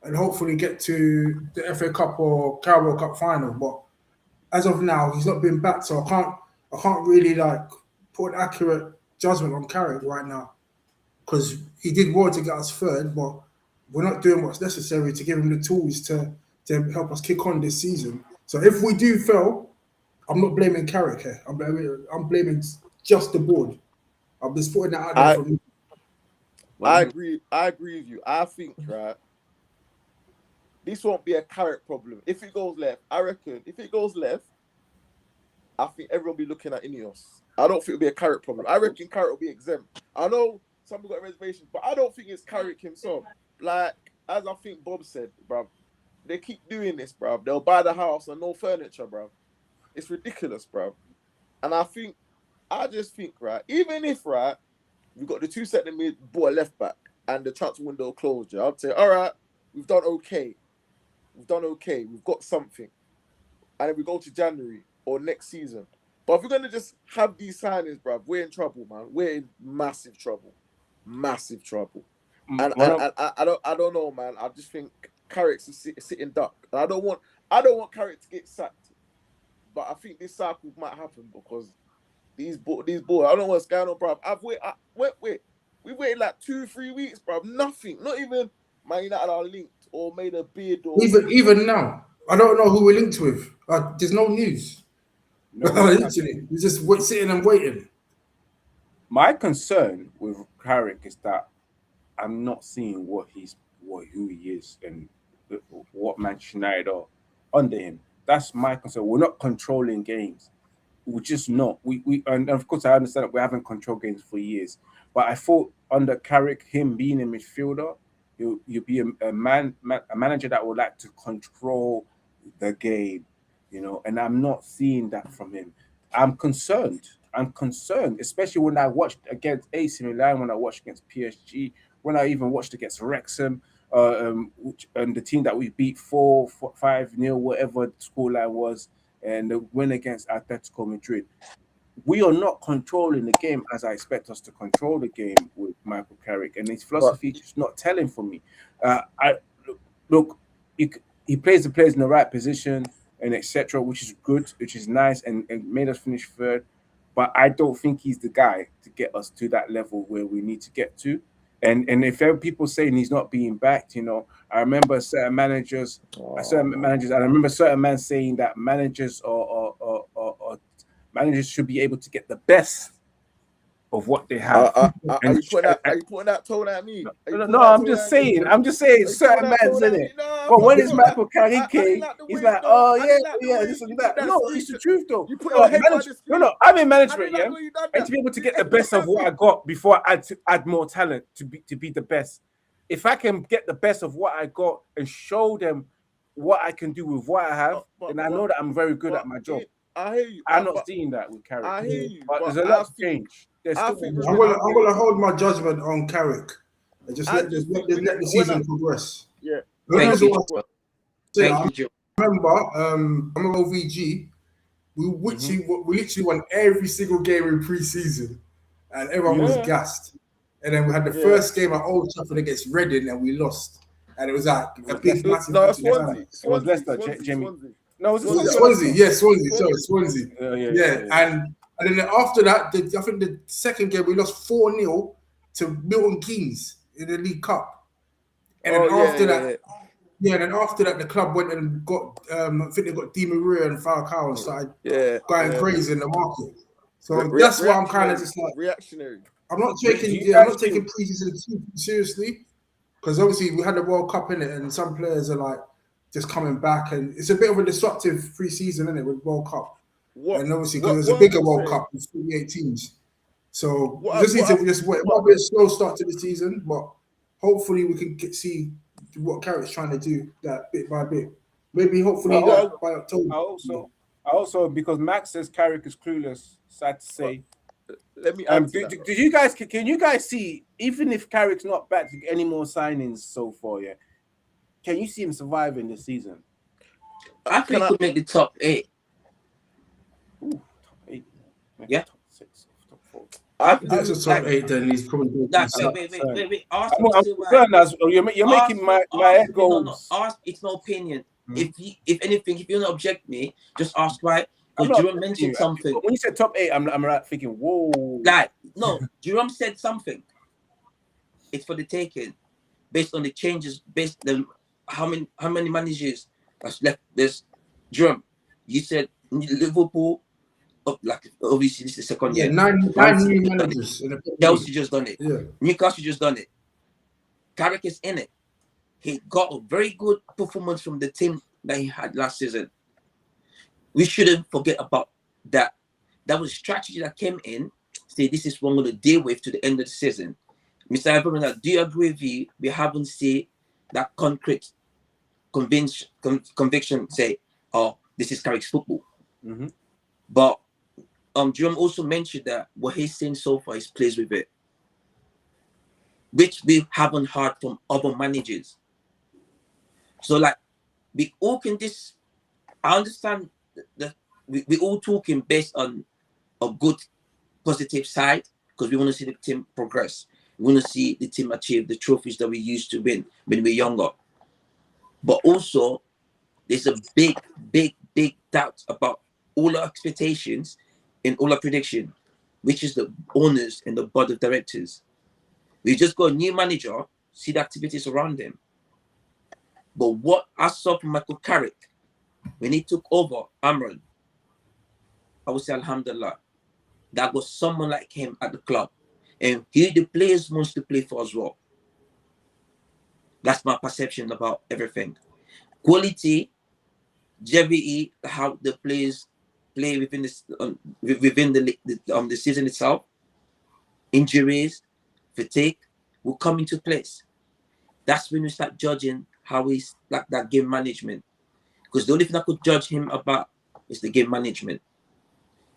and hopefully get to the FA Cup or Carabao Cup final. But as of now, he's not been back, so I can't really like put an accurate judgment on Carrick right now because he did well to get us third, but we're not doing what's necessary to give him the tools to help us kick on this season. So if we do fail, I'm not blaming Carrick here. I'm blaming just the board. I'm just putting that out there for me. I agree with you. I think, right, this won't be a Carrick problem. If it goes left, I reckon, if it goes left, I think everyone will be looking at Ineos. I don't think it'll be a Carrick problem. I reckon Carrick will be exempt. I know some people got reservations, but I don't think it's Carrick himself. Like, as I think Bob said, bruv, they keep doing this, bruv. They'll buy the house and no furniture, bruv. It's ridiculous, bruv. And I just think, right, even if, right, we've got the two centre mid, bought a left back, and the transfer window closed, yeah, I'd say, all right, we've done okay. We've got something. And then we go to January or next season. But if we're going to just have these signings, bruv, we're in trouble, man. We're in massive trouble. Massive trouble. And I don't know, man. I just think Carrick's a sitting duck. And I don't want Carrick to get sacked. But I think this cycle might happen because these boys, I don't know what's going on, bruv. We waited like 2-3 weeks, bruv. Nothing. Not even Man United are linked or made a bid. Or even now, I don't know who we're linked with. There's no news. No, literally, we're just sitting and waiting. My concern with Carrick is that I'm not seeing who he is and what Manchester United are under him. That's my concern. We're not controlling games. We're just not. And of course I understand that we haven't controlled games for years. But I thought under Carrick, him being a midfielder, he'll be a manager that would like to control the game, you know. And I'm not seeing that from him. I'm concerned, especially when I watched against AC Milan, when I watched against PSG, when I even watched against Wrexham, and the team that we beat 4-5-0, whatever the scoreline was, and the win against Atletico Madrid. We are not controlling the game as I expect us to control the game with Michael Carrick, and his philosophy is not telling for me. He plays the players in the right position and etc., which is good, which is nice, and made us finish third. But I don't think he's the guy to get us to that level where we need to get to. And if there are people saying he's not being backed, you know, I remember certain managers, and I remember certain men saying that managers should be able to get the best of what they have. Are you putting that tone at me? No, I'm just saying certain man's in it. But when it's Michael Carrick, he's like, oh yeah, this and that. No, it's the truth though. I'm in management, yeah, and to be able to get the best of what I got before I add more talent to be the best. If I can get the best of what I got and show them what I can do with what I have, then I know that I'm very good at my job. I hear you. I'm not seeing that with Carrick. I hear you. But there's a lot of change. I'm gonna hold my judgment on Carrick and just let the season progress. Yeah. Thank you. I remember OVG. We literally won every single game in pre-season, and everyone was gassed. And then we had the first game at Old Trafford against Reading, and we lost. And it was like a big, massive. No, Swansea. It was Leicester, Jamie. No, was it Swansea. Yeah, Swansea. Sorry, Swansea. Yeah. And then after that, I think the second game we lost 4-0 to Milton Keynes in the League Cup. And then after that, the club went and got. I think they got Di Maria and Falcao and started going crazy in the market. So that's why I'm kind of just like reactionary. I'm not taking pre-season too seriously, because obviously we had the World Cup in it, and some players are like just coming back, and it's a bit of a disruptive pre-season, isn't it, with World Cup? And obviously because there's a bigger World Cup with 48 teams, so we just need to just wait. It might be a slow start to the season, but hopefully we can see what Carrick's trying to do that bit by bit. Maybe hopefully by October. I also because Max says Carrick is clueless. Sad to say. Let me add to did you guys? Can you guys see? Even if Carrick's not back to any more signings so far, can you see him surviving this season? I think he could make the top 8. Ooh, top 8. Yeah. Top 6, top 4. I think it's a top 8. Then he's probably. Wait. You're making my head go. No. Ask. It's no opinion. If anything, if you don't object me, just ask why. But Jerome mentioned something. When you said top 8, I'm right thinking, whoa. Like, no, Jerome said something. It's for the taking, based on the changes, based on how many managers that's left. There's Jerome. You said Liverpool. Like obviously this is the second year. 9 new managers. Chelsea just done it. Yeah. Newcastle just done it. Carrick is in it. He got a very good performance from the team that he had last season. We shouldn't forget about that. That was a strategy that came in. Say this is what I'm going to deal with to the end of the season. Mr. Ivorian, do you agree with you? We haven't seen that concrete conviction say, oh, this is Carrick's football. Mm-hmm. But Jerome also mentioned that what he's seen so far is pleased with it, which we haven't heard from other managers. So, like, we all can I understand that we all talking based on a good, positive side, because we want to see the team progress. We want to see the team achieve the trophies that we used to win when we were younger. But also, there's a big doubt about all our expectations and all our prediction, which is the owners and the board of directors. We just got a new manager, see the activities around him. But what I saw from Michael Carrick when he took over Amorim, I would say alhamdulillah, that was someone like him at the club. And he the players wants to play for as well. That's my perception about everything. Quality, JVE, how the players play within the season itself, injuries, fatigue will come into place. That's when we start judging how he's like that game management. Because the only thing I could judge him about is the game management.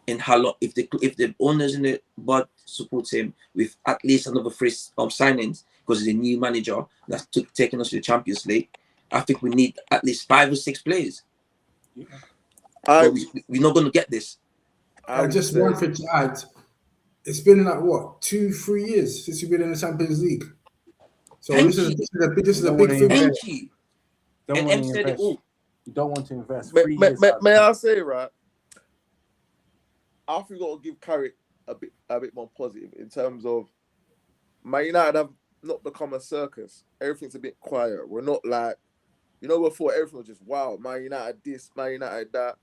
And how long, if the owners in the board supports him with at least another 3 signings, because he's a new manager that's taking us to the Champions League, I think we need at least 5 or 6 players. Yeah. We're not going to get this. I just wanted to add, it's been like what 2-3 years since we've been in the Champions League. So this is a big thing. Thank you. And M said it all. You don't want to invest. May I say, right? I think we've got to give Carrick a bit more positive in terms of Man United have not become a circus. Everything's a bit quiet. We're not like, before everything was just wow, Man United this, Man United that.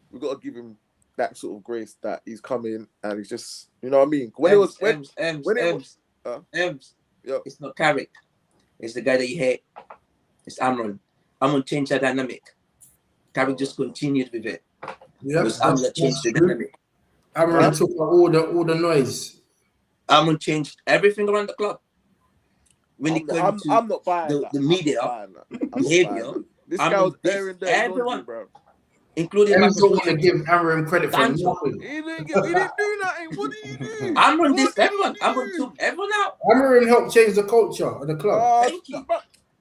We've got to give him that sort of grace that he's coming and he's just, you know what I mean? It's not Carrick. It's the guy that you hate. It's Amorim. Amorim changed the dynamic. Carrick just continued with it. Yeah, Amorim changed the dynamic. Amorim took all the noise. Amorim changed everything around the club. When it comes to I'm not buying the media behavior, this guy was airing everyone, bro. Including I don't want to give Amorim credit for nothing. He didn't do nothing. What did he do? Amorim dissed everyone. Amorim took everyone out. Amorim helped change the culture of the club. Thank you.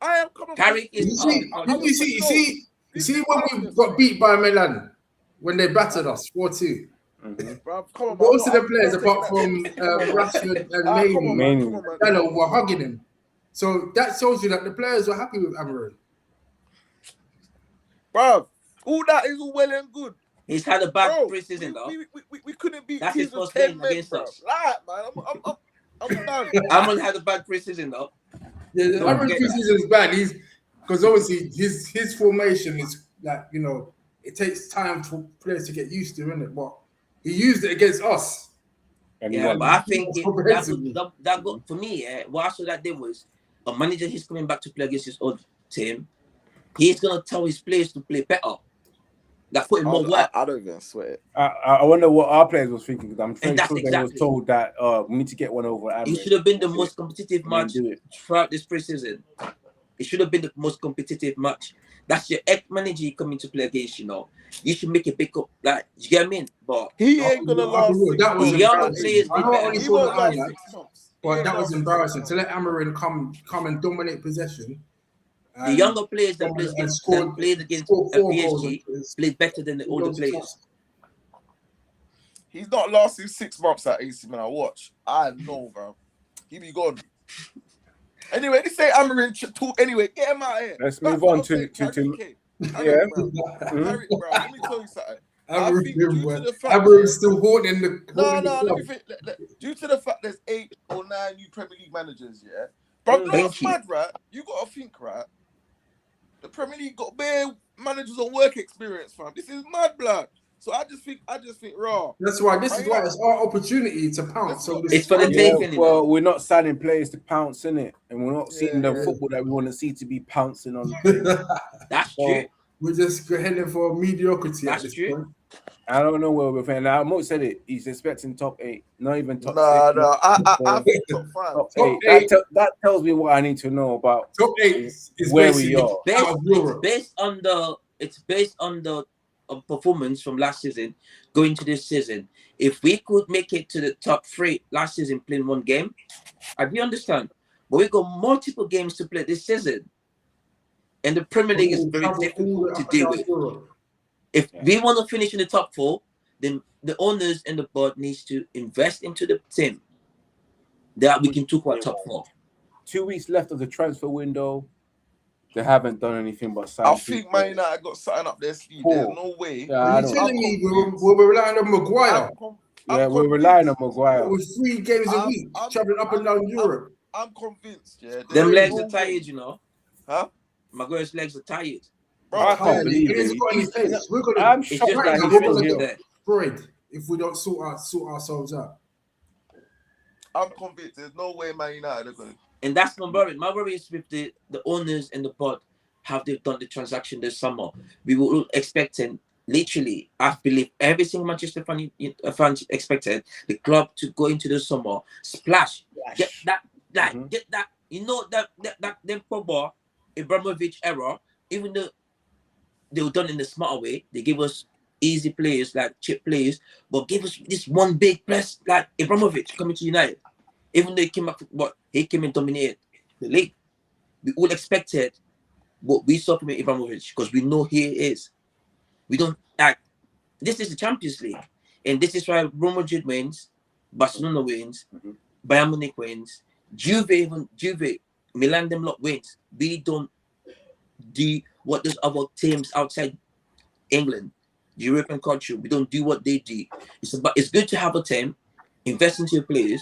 I am coming. Carrick is. You see when we got beat by Milan when they battered us 4-2. Mm-hmm. Most of the players, apart from Rashford and Mayne, were hugging him. So that shows you that the players were happy with Amorim. Bro, All that is all well and good. He's had a bad Bro, pre-season though. we couldn't beat That's teams his with first 10 game men, against bro. us. Like, man, I'm done. Amon had a bad pre-season though. Yeah, the Don't average forget that. preseason is bad. He's because obviously his formation is like, you know, it takes time for players to get used to, isn't it? But he used it against us. And he Yeah, won. but I think Comprehensively. that got for me. What I saw that day was a manager. He's coming back to play against his old team. He's gonna tell his players to play better. Like put in more work. I don't even sweat it. I wonder what our players was thinking, because I'm And pretty that's sure they was exactly. told that we need to get one over Amrin. It should have been the That's most it. competitive And then match do it. throughout this preseason. It should have been the most competitive match. That's your ex-manager coming to play against, you know. You should make a big up, like, you get what I mean? But He ain't gonna last 6 That was months. younger embarrassing. players I be know I better. only He saw won't the last highlights, 6 months. He but ain't that was lasting 6 embarrassing months. to let Amorim come and dominate possession. The younger players that plays and against scored- that played against scored 4 goals. PSG played better than the older players. He's not lasting 6 months at AC Milan. Watch. I know, bro. He be gone. Anyway, this ain't Amorim talk. Anyway, get him out of here. Let's Back move what on I'm saying, to Carrick, yeah. bro. Carrick, bro. Let me tell you something. I think due to the fact Amorim's still holding the No, club. let me think. Due to the fact there's 8 or 9 new Premier League managers, yeah. Bro, no, Thank it's you. mad, right? You gotta think, right? The Premier League got bare managers on work experience, fam. This is mad, blood. So I just think, raw. That's why this is why it's our opportunity to pounce. So It's for the Yeah, taking, you well, know. we're not signing players to pounce in it, and we're not seeing the Yeah. football that we want to see to be pouncing on. That's So, true. we're just heading for mediocrity That's at this true. point. I don't know where we're playing. Now, Mo said it. He's expecting top 8, not even top 6. No. I think top 5. Top Top 8. eight. That tells me what I need to know about Top 8 is where we basically are. out of Europe. It's based on the performance from last season going to this season. If we could make it to the top 3 last season playing one game, I do understand. But we got multiple games to play this season. And the Premier League is very difficult to deal with. If we want to finish in the top 4, then the owners and the board needs to invest into the team that we can talk about top 4. 2 weeks left of the transfer window. They haven't done anything but sign. I think Man United got something up their sleeve. There's no way. Yeah, Are you telling me we're relying on Maguire? We're relying on Maguire. With 3 games a week, traveling up and down Europe. I'm convinced, yeah. Them legs are tired, you know. Huh? Maguire's legs are tired. Bro, I can't believe He hasn't got any pace. We're gonna. I'm It's shocked just that that he's he's still here. there. Destroyed if we don't sort ourselves out. I'm convinced there's no way Man United are going to. And that's my worry. My worry is with the owners and the board. Have they done the transaction this summer? We were all expecting, literally, I believe every single Manchester fan expected the club to go into the summer, splash, get that, get that. You know that them Pogba, Ibrahimovic era. Even though they were done in the smarter way, they gave us easy players like cheap players, but give us this one big plus like Ibrahimovic coming to United. Even though he came and dominated the league, we all expected what we saw from Ibrahimovic because we know he is. We don't like this is the Champions League, and this is why Real Madrid wins, Barcelona wins, Bayern Munich wins, Juve, Milan them lot wins. We don't do what those other teams outside England, European culture. We don't do what they do. It's good to have a team, invest into your players,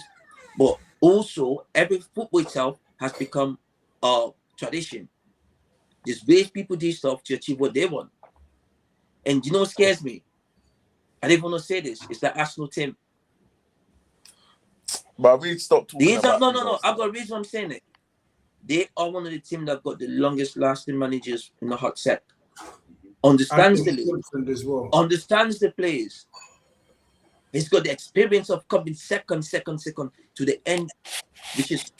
but also every football itself has become a tradition. There's ways people do stuff to achieve what they want. And you know what scares me? I didn't want to say this. It's the Arsenal team. But we stop talking about No. I've got a reason I'm saying it. They are one of the teams that got the longest lasting managers in the hot set. Understands the league. As well. Understands the players. He's got the experience of coming second to the end, which is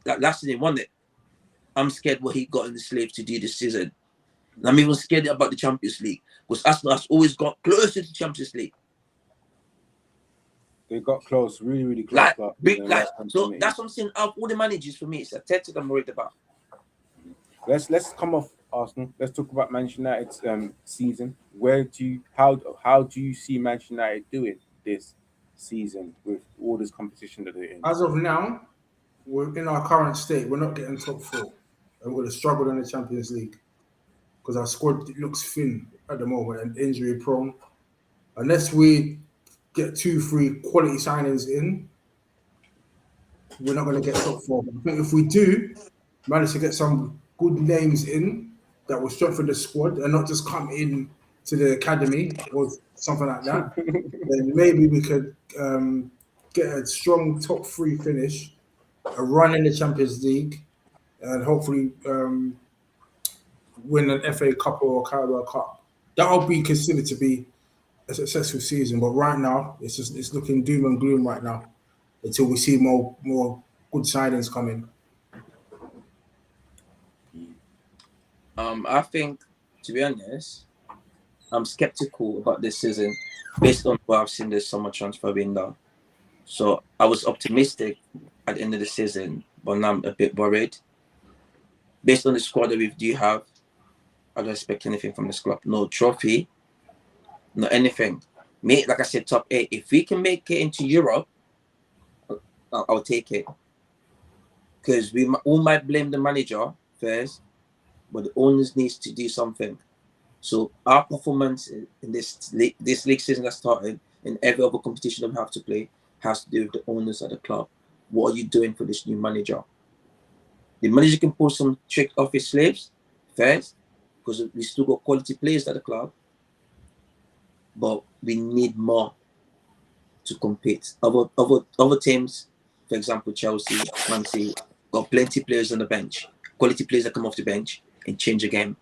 like last season won it. I'm scared what he got in the slave to do this season. And I'm even scared about the Champions League because Arsenal has always got closer to the Champions League. They got close, really close. So that's what I'm saying. Out of all the managers for me, it's Arteta I'm worried about. Let's come off Arsenal. Let's talk about Manchester United's season. How do you see Manchester United doing this season with all this competition that they're in? As of now, we're in our current state. We're not getting top 4, and we're going to struggle in the Champions League. because our squad looks thin at the moment and injury prone. Unless we get 2-3 quality signings in, we're not going to get top four. I think if we do manage to get some good names in that will strengthen the squad and not just come in to the academy or something like that, then maybe we could get a strong top 3 finish, a run in the Champions League, and hopefully win an FA Cup or a Carabao Cup. That will be considered to be a successful season. But right now, it's looking doom and gloom right now until we see more good signings coming. I think, to be honest, I'm skeptical about this season based on what I've seen. There's so much transfer window, so I was optimistic at the end of the season, but now I'm a bit worried. Based on the squad that we do have, I don't expect anything from the squad. No trophy, no anything. Mate, like I said, top 8. If we can make it into Europe, I'll take it. Because we all might blame the manager first, but the owners needs to do something. So our performance in this league season that started, and every other competition that we have to play, has to do with the owners of the club. What are you doing for this new manager? The manager can pull some trick off his slaves first, because we still got quality players at the club, but we need more to compete. Other teams, for example, Chelsea, Man City, got plenty of players on the bench, quality players that come off the bench and change a game.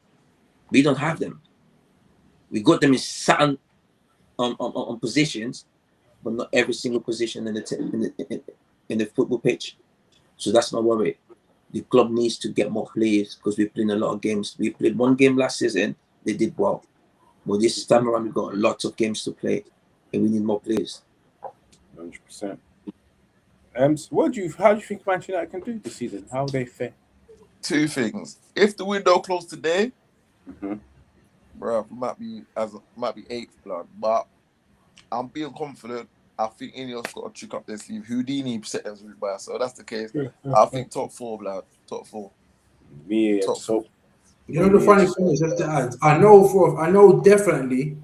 We don't have them. We got them in certain on positions, but not every single position in the football pitch. So that's my worry. The club needs to get more players because we're playing a lot of games. We played one game last season, they did well. But this time around, we've got lots of games to play, and we need more players. 100%. How do you think Manchester United can do this season? How they fare? 2 things. If the window closed today, bro, might be 8th blood, but I'm being confident. I think Ineos got a trick up their sleeve. Houdini set them route by, so that's the case. I think top 4, blood. Top 4. Yeah. Top So 4. You know the funny thing is, just to add, I know definitely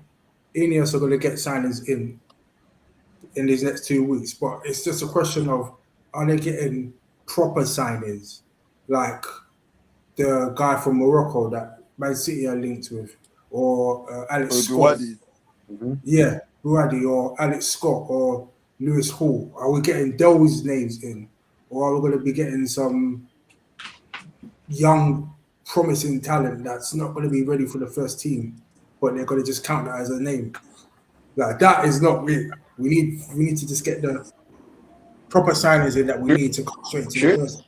Ineos are going to get signings in these next 2 weeks, but it's just a question of, are they getting proper signings, like the guy from Morocco that Man City are linked with, or Alex Scott? Yeah, Buadi or Alex Scott or Lewis Hall. Are we getting those names in, or are we going to be getting some young, promising talent that's not going to be ready for the first team, but they're going to just count that as a name? Like, that is not real. We need to just get the proper signings in that we need to come straight to the first.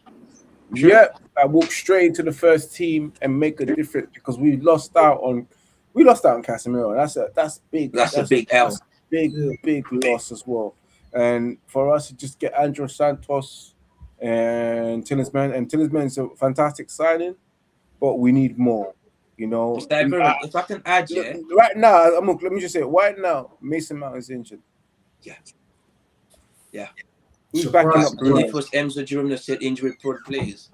Yeah, I walk straight into the first team and make a difference because we lost out on Casemiro. That's big. That's a big L. That's big loss as well. And for us to just get Andrew Santos and Tielemans, and Tielemans is a fantastic signing, but we need more. You know, if I can add, right now, let me just say, right now, Mason Mount is injured. Yeah. Who's backing up? And it was Enzo Jerome that said injury prone players.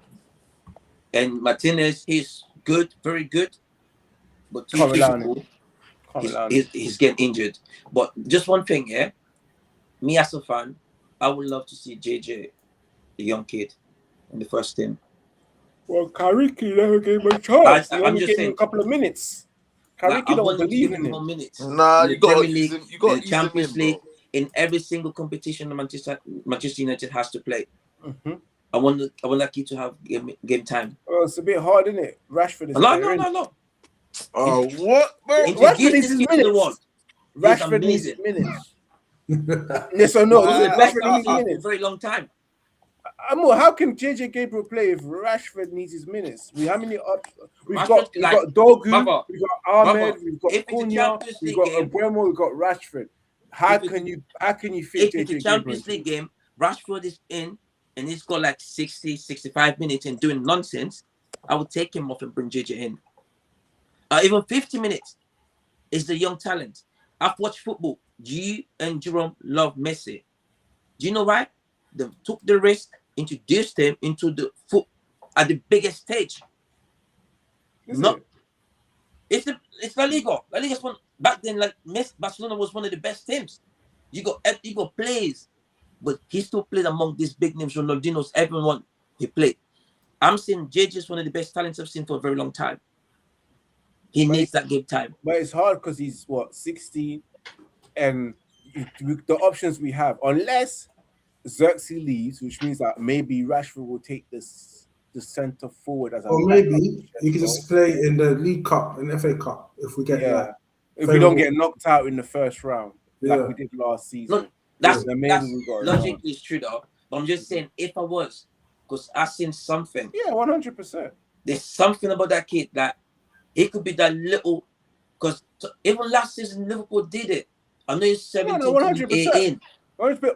And Martinez, he's good, very good, but too physical. He's getting injured. But just one thing, me as a fan, I would love to see JJ, the young kid, in the first team. Well, Carrick never gave him a chance. I'm just saying, a couple of minutes. Carrick don't believe in him. Minutes. Nah, in the Premier League, you got in the Champions League, in every single competition Manchester United has to play. I want Lucky to have game time. Oh, it's a bit hard, isn't it? Rashford is No. Oh, what? Rashford needs his minutes. Rashford needs his minutes. Yes or no? Rashford needs his minutes. For a very long time. How can JJ Gabriel play if Rashford needs his minutes? We've got Dogu, we've got Ahmed, we've got Cunha, we've got Abuemo, we've got Rashford. How can you fit JJ Gabriel? If the Champions League game, Rashford is in and he's got like 60, 65 minutes and doing nonsense, I would take him off and bring JJ in. Even 50 minutes is the young talent. I've watched football. You and Jerome love Messi. Do you know why? They took the risk, introduced him into the foot at the biggest stage. It's La Liga. La Liga's one back then. Like Barcelona was one of the best teams. You got players, but he still played among these big names. Ronaldinho's, everyone he played. I'm saying JJ is one of the best talents I've seen for a very long time. He needs that game time. But it's hard because he's 60, and the options we have, unless Xerxes leaves, which means that maybe Rashford will take the centre forward as a. Or maybe he can just play in the League Cup and FA Cup if we get if we don't get knocked out in the first round like we did last season. No, that's logically is true though. But I'm just saying, if I was, because I've seen something. Yeah, 100%. There's something about that kid that he could be that little. Because even last season Liverpool did it. I know he's 17 to 18.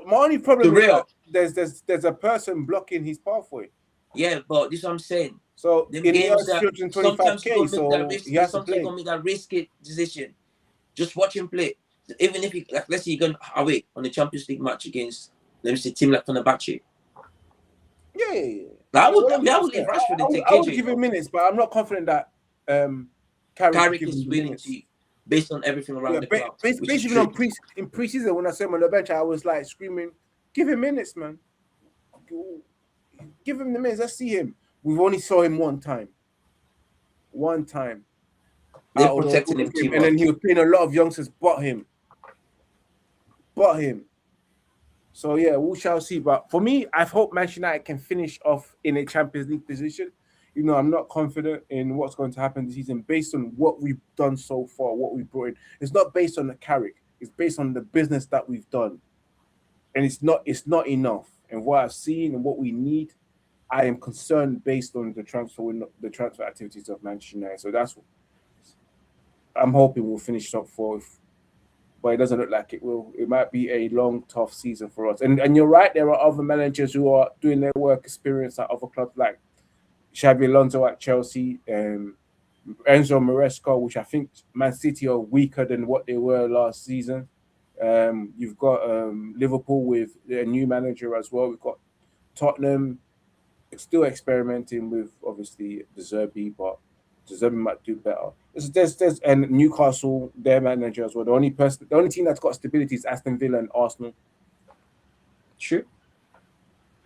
My only problem is that there's a person blocking his pathway. Yeah, but this is what I'm saying. So the in games that 225k, so he has to play. Gonna make that risky decision. Just watch him play. Even if he, like, let's say you're going away on the Champions League match against, let me say, team like Fenerbahce. Yeah. I would leave Rashford and take KJ. I would give him minutes, but I'm not confident that Carrick is willing to, based on everything around the club. Basically, in preseason, when I saw him on the bench, I was like screaming, "Give him minutes, man! Give him the minutes. Let's see him." We've only saw him one time. They're protecting him too much. And then he was playing a lot of youngsters, but him. So yeah, we shall see. But for me, I hope Manchester United can finish off in a Champions League position. You know, I'm not confident in what's going to happen this season based on what we've done so far, what we've brought in. It's not based on the Carrick. It's based on the business that we've done. And it's not enough. And what I've seen and what we need, I am concerned based on the transfer activities of Manchester United. So that's what I'm hoping we'll finish top 4, but it doesn't look like it will. It might be a long, tough season for us. And you're right, there are other managers who are doing their work experience at other clubs, like Xabi Alonso at Chelsea, Enzo Maresca, which I think Man City are weaker than what they were last season. You've got Liverpool with a new manager as well. We've got Tottenham still experimenting with, obviously, De Zerbi, but De Zerbi might do better. There's and Newcastle, their manager as well. The only team that's got stability is Aston Villa and Arsenal. True.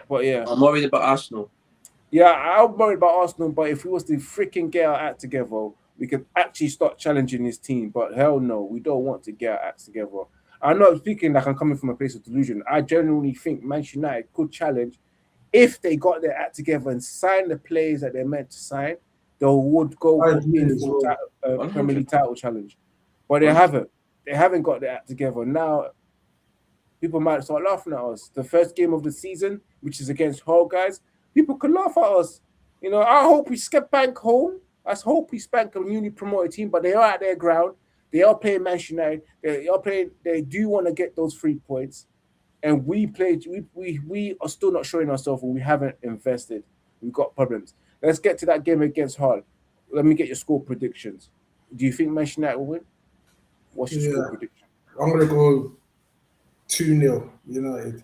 But yeah, I'm worried about Arsenal. Yeah, I'm worried about Arsenal, but if we was to freaking get our act together, we could actually start challenging this team. But hell no, we don't want to get our acts together. I'm not speaking like I'm coming from a place of delusion. I genuinely think Manchester United could challenge if they got their act together and signed the players that they're meant to sign. They would go for Premier League title challenge, but they haven't. They haven't got their act together. Now, people might start laughing at us. The first game of the season, which is against Hull, guys, people could laugh at us. You know, I hope we spank home. I hope we spank a newly promoted team, but they are at their ground. They are playing Manchester United. They are playing. They do want to get those 3 points, and we are still not showing ourselves, and we haven't invested. We've got problems. Let's get to that game against Hull. Let me get your score predictions. Do you think Manchester United will win? What's your score prediction? I'm going to go 2-0 United.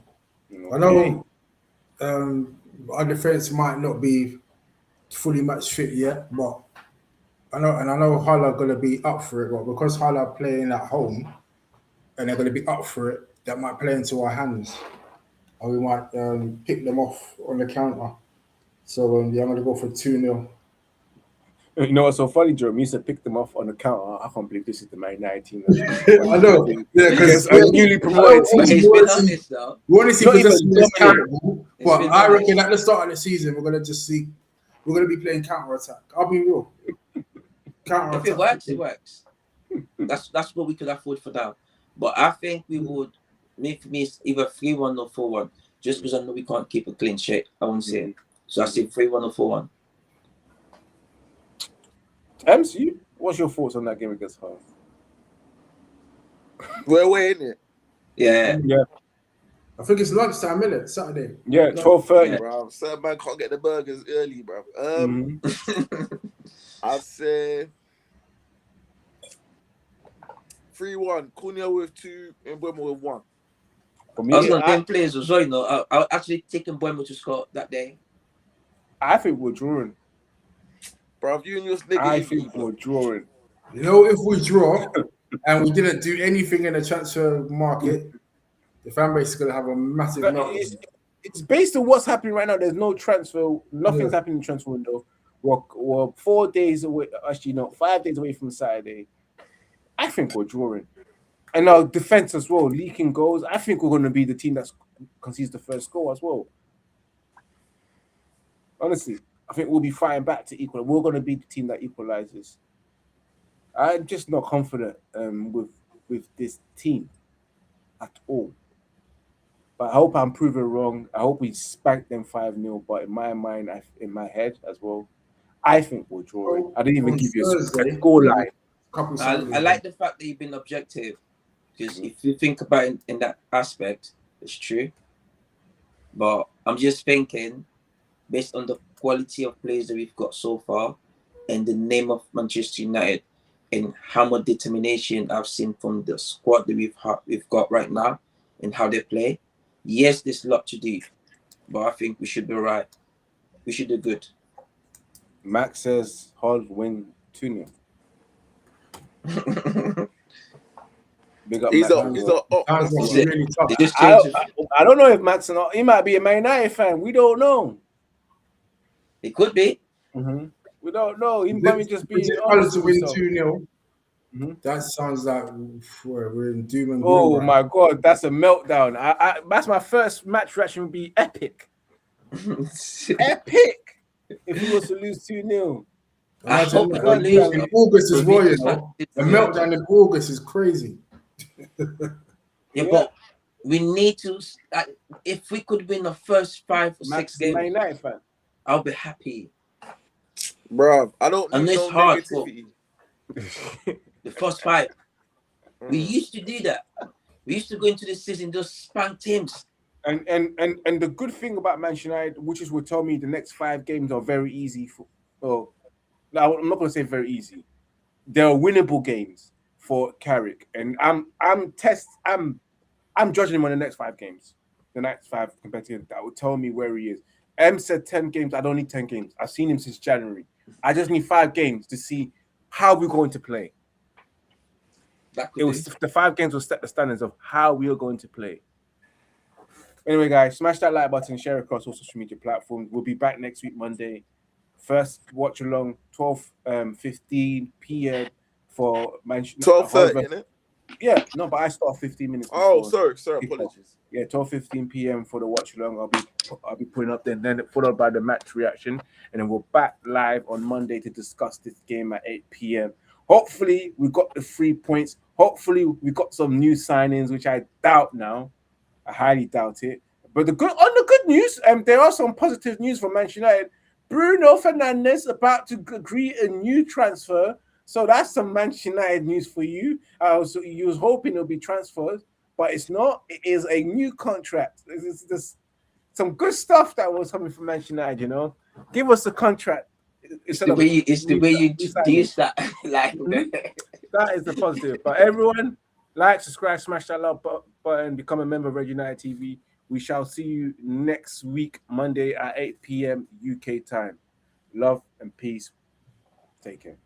Okay. I know our defense might not be fully match fit yet, but I know Hull are going to be up for it. But because Hull are playing at home and they're going to be up for it, that might play into our hands, and we might pick them off on the counter. So I'm going to go for 2-0. You know what's so funny, Jerome? You said pick them off on the counter. I can't believe this is the Man United team. I know. Yeah, because a newly promoted team. He's been honest, though. We want to see but I reckon at the start of the season, we're going to be playing counter-attack. I'll be real. If it works, it works. That's what we could afford for now. But I think we would make me either 3-1 or 4-1, just because I know we can't keep a clean sheet. I won't say it. So I say 3-1 or 4-1. MC, what's your thoughts on that game against Hull? We're away, innit? Yeah. I think it's lunchtime, innit? Saturday. Yeah, 12:30. Bro, certain man can't get the burgers early, bro. I'd say 3-1. Cunha with 2 and Mbeumo with 1. For me, I was going to game players as well, you know. I actually taking Mbeumo to score that day. I think we're drawing. Bro, you and your nigga. I think we're drawing. You know, if we draw and we didn't do anything in the transfer market, the fan base is going to have a massive But meltdown. it's based on what's happening right now. There's no transfer. Nothing's happening in the transfer window. We're 4 days away. Actually, no, 5 days away from Saturday. I think we're drawing. And our defense as well, leaking goals. I think we're going to be the team that concedes the first goal as well. Honestly, I think we'll be fighting back to equal. We're going to be the team that equalizes. I'm just not confident with this team at all. But I hope I'm proven wrong. I hope we spank them 5-0. But in my mind, in my head as well, I think we'll draw it. I didn't even give you a score line. I like the fact that you've been objective, because if you think about it in that aspect, it's true. But I'm just thinking, based on the quality of players that we've got so far, and the name of Manchester United, and how much determination I've seen from the squad that we've got right now, and how they play. Yes, there's a lot to do, but I think we should be right. We should do good. Max says Hull win 2-0. Big up He's Max. really tough. I don't know if Max or not. He might be a Man United fan. We don't know. It could be. Mm-hmm. We don't know. He might just be honest to win 2-0. That sounds like we're in doom and gloom. Oh my God, that's a meltdown. That's my first match reaction would be epic. Epic. If we was to lose 2-0. I hope in August as well, you know. The meltdown in August is crazy. Yeah, but we need to. If we could win the first 5 or 6 games, Man United fan. I'll be happy. Bro, I don't need no hard, negativity. The first 5. We used to do that. We used to go into the season just spank teams. And the good thing about Manchester United, which is will tell me the next 5 games are very easy for. Oh, no, I'm not going to say very easy. They are winnable games for Carrick, and I'm judging him on the next 5 games. The next 5 compared to him, that will tell me where he is. M said 10 games. I don't need 10 games. I've seen him since January. I just need 5 games to see how we're going to play. The 5 games will set the standards of how we are going to play. Anyway, guys, smash that like button, share across all social media platforms. We'll be back next week, Monday. First watch along 12:15 p.m. for Manchester. 12:30, isn't it? Yeah, no, but I start 15 minutes. Oh, sorry, apologies. Yeah, 12:15 p.m. for the watch along. I'll be putting up then followed by the match reaction, and then we're back live on Monday to discuss this game at 8 p.m. Hopefully, we got the 3 points. Hopefully, we got some new signings, which I doubt now. I highly doubt it. But on the good news, there are some positive news for Manchester United. Bruno Fernandes about to agree a new transfer. So that's some Manchester United news for you. So you was hoping it'll be transferred, but it's not. It is a new contract. There's some good stuff that was coming from Manchester United, you know. Give us a contract. It's the way you do that. Like that is the positive. But everyone, like, subscribe, smash that love button, become a member of Red United TV. We shall see you next week, Monday at 8 p.m. UK time. Love and peace. Take care.